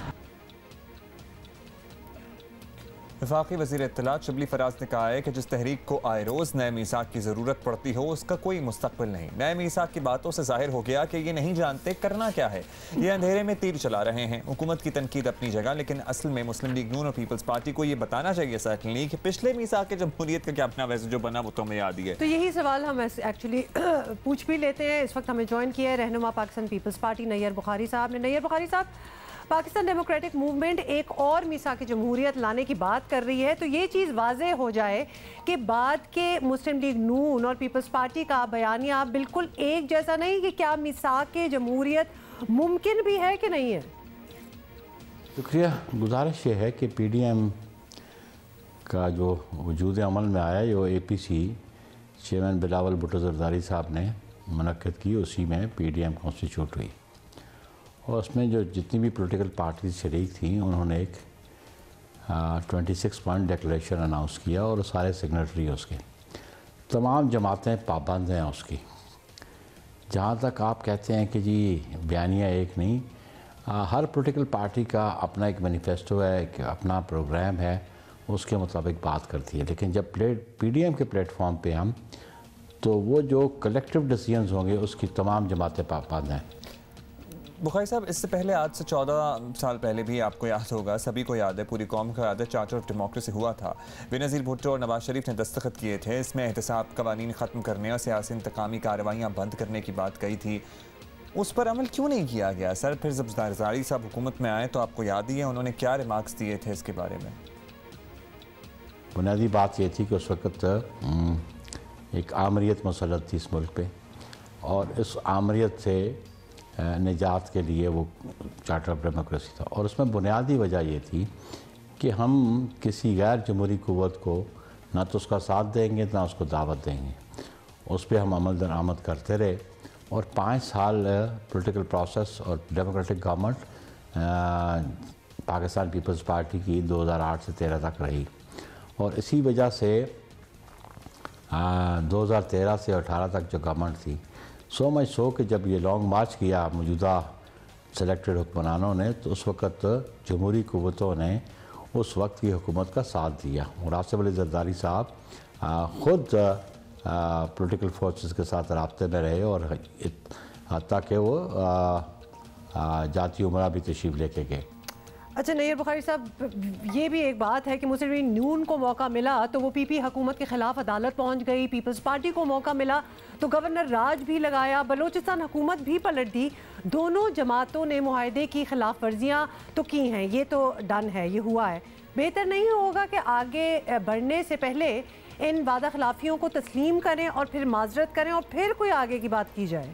वफाकी वज़ीर इत्तलात शबली फराज ने कहा है कि जिस तहरीक को आए रोज़ नए मीसाक की ज़रूरत पड़ती हो, उसका कोई मुस्तक़बिल नहीं। नए मीसाक की बातों से जाहिर हो गया कि ये नहीं जानते करना क्या है, ये अंधेरे में तीर चला रहे हैं। हुकूमत की तनकीद अपनी जगह, लेकिन असल में मुस्लिम लीग नून और पीपल्स पार्टी को ये बताना चाहिए सर्टनली कि पिछले मीसाक जमहूरियत का क्या अपना वैसे जो बना वो तो हमें याद ही है। तो यही सवाल हम एक्चुअली पूछ भी लेते हैं। इस वक्त हमें ज्वाइन किया है रहनुमा पाकिस्तान पीपल्स पार्टी नैयर बुखारी साहब ने। नैयर बुखारी साहब, पाकिस्तान डेमोक्रेटिक मूवमेंट एक और मिसाक जमहूरियत लाने की बात कर रही है, तो ये चीज़ वाज़े हो जाए कि बाद के मुस्लिम लीग नून और पीपल्स पार्टी का बयानिया बिल्कुल एक जैसा नहीं कि क्या मिसाक जमहूरियत मुमकिन भी है कि नहीं है? शुक्रिया। गुजारिश ये है कि PDM का जो वजूद अमल में आया, जो APC चेयरमैन बिलावल भुट्टो ज़रदारी साहब ने मुनक्किद की, उसी में PDM कॉन्स्टिट्यूट हुई और उसमें जो जितनी भी पॉलिटिकल पार्टीज शरीक थी उन्होंने एक 26 पॉइंट डिक्लेरेशन अनाउंस किया और सारे सिग्नेटरी उसके तमाम जमातें पाबंद हैं उसकी। जहाँ तक आप कहते हैं कि जी बयानिया एक नहीं, हर पॉलिटिकल पार्टी का अपना एक मैनिफेस्टो है, एक अपना प्रोग्राम है, उसके मुताबिक बात करती है। लेकिन जब PDM के प्लेटफॉर्म पे हम, तो वो जो कलेक्टिव डिसीजंस होंगे उसकी तमाम जमातें पाबंद हैं। बुखारी साहब, इससे पहले आज से 14 साल पहले भी आपको याद होगा, सभी को याद है, पूरी कौम को याद है, चार्टर ऑफ डेमोक्रेसी हुआ था। बेनज़ीर भुट्टो और नवाज शरीफ ने दस्तखत किए थे। इसमें एहतसाब कवानीन ख़त्म करने और सियासी इंतकामी कार्रवाइयाँ बंद करने की बात कही थी। उस पर अमल क्यों नहीं किया गया सर? फिर जब ज़रदारी साहब हुकूमत में आए तो आपको याद ही है उन्होंने क्या रिमार्क्स दिए थे इसके बारे में? बुनियादी बात ये थी कि उस वक़्त एक आमरीत मुसल्लत थी इस मुल्क पे, और इस आमरीत से निजात के लिए वो चार्टर ऑफ डेमोक्रेसी था। और उसमें बुनियादी वजह ये थी कि हम किसी गैर जमहूरी क़ुव्वत को ना तो उसका साथ देंगे ना उसको दावत देंगे, उस पर हम अमल दरामद करते रहे। और 5 साल पॉलिटिकल प्रोसेस और democratic government Pakistan Peoples Party की 2008 से 13 तक रही। और इसी वजह से 2013 से 18 तक जो गवर्नमेंट थी, सो मच सो कि जब ये लॉन्ग मार्च किया मौजूदा सेलेक्टेड हुक्मरानों ने, तो उस वक़्त जमहूरी क़ुव्वतों ने उस वक्त की हुकूमत का साथ दिया। और आसिफ अली ज़रदारी साहब ख़ुद पॉलिटिकल फोर्सेस के साथ राब्ते में रहे और हत्ता कि वो जाती उमरा भी तशरीफ़ लेके गए। अच्छा नैयर बुखारी साहब, ये भी एक बात है कि मुस्लिम लीग नून को मौका मिला तो वो पीपी हुकूमत के खिलाफ अदालत पहुंच गई, पीपल्स पार्टी को मौका मिला तो गवर्नर राज भी लगाया, बलोचिस्तान हुकूमत भी पलट दी। दोनों जमातों ने मुआहदे की खिलाफ वर्जियाँ तो की हैं, ये तो डन है, ये हुआ है। बेहतर नहीं होगा कि आगे बढ़ने से पहले इन वादा खिलाफियों को तस्लीम करें और फिर माजरत करें और फिर कोई आगे की बात की जाए?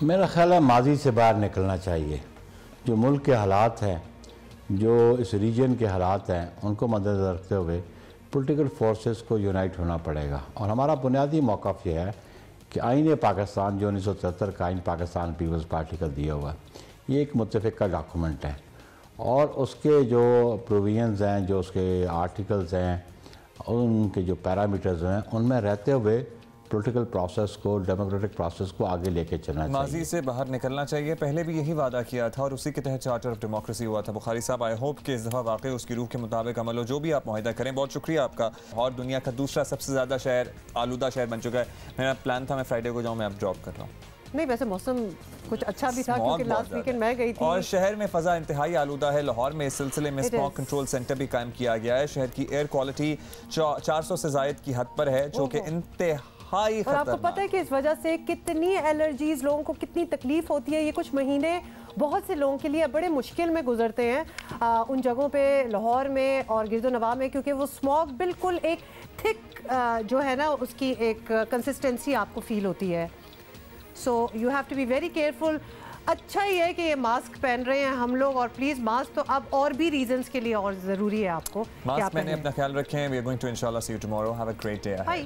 मेरा ख्याल है माजी से बाहर निकलना चाहिए। जो मुल्क के हालात हैं, जो इस रीजन के हालात हैं, उनको मद्देनज़र रखते हुए पॉलिटिकल फोर्सेस को यूनाइट होना पड़ेगा। और हमारा बुनियादी मौक़िफ़ ये है कि आईन पाकिस्तान जो 1973 का आईन पाकिस्तान पीपल्स पार्टी का दिया हुआ है, ये एक मुत्तफ़िक़ा डॉक्यूमेंट है और उसके जो प्रोविजंस हैं, जो उसके आर्टिकल्स हैं, उनके जो पैरामीटर्स हैं, उनमें रहते हुए पॉलिटिकल प्रोसेस को, डेमोक्रेटिक प्रोसेस को आगे लेके चलना चाहिए। माजी से बाहर निकलना चाहिए। पहले भी यही वादा किया था और उसी के तहत चार्टर ऑफ डेमोक्रेसी हुआ था। बुखारी साहब, आई होप कि इस दफ़ा वाकई उसकी रूह के मुताबिक अमल हो। जो भी आप मुआहिदा करें, बहुत शुक्रिया आपका। और दुनिया का दूसरा सबसे ज़्यादा शहर आलूदा शहर बन चुका है। मेरा प्लान था मैं फ्राइडे को जाऊँ, मैं अब ड्रॉप कर रहा हूँ। नहीं, वैसे मौसम कुछ अच्छा भी था क्योंकि लास्ट वीकेंड मैं गई थी। और शहर में फ़ज़ा इंतहाई आलूदा है। लाहौर में इस सिलसिले में स्मॉग कंट्रोल सेंटर भी कायम किया गया है। शहर की एयर क्वालिटी 400 से ज़ायद की हद पर है, जो कि इंतहाई खतरनाक। और आपको पता है कि इस वजह से कितनी एलर्जीज, लोगों को कितनी तकलीफ होती है। ये कुछ महीने बहुत से लोगों के लिए बड़े मुश्किल में गुजरते हैं उन जगहों पे, लाहौर में और गिरदोनवा में, क्योंकि वो स्मॉग बिल्कुल एक थिक जो है ना, उसकी एक कंसिस्टेंसी आपको फील होती है। So you have to be very careful. अच्छा ही है कि ये मास्क पहन रहे हैं हम लोग, और प्लीज़ मास्क तो अब और भी रीजंस के लिए और ज़रूरी है आपको। मास्क मैंने अपना ख्याल रखें। वी आर गोइंग टू इंशाल्लाह see you tomorrow. Have a great day. Bye.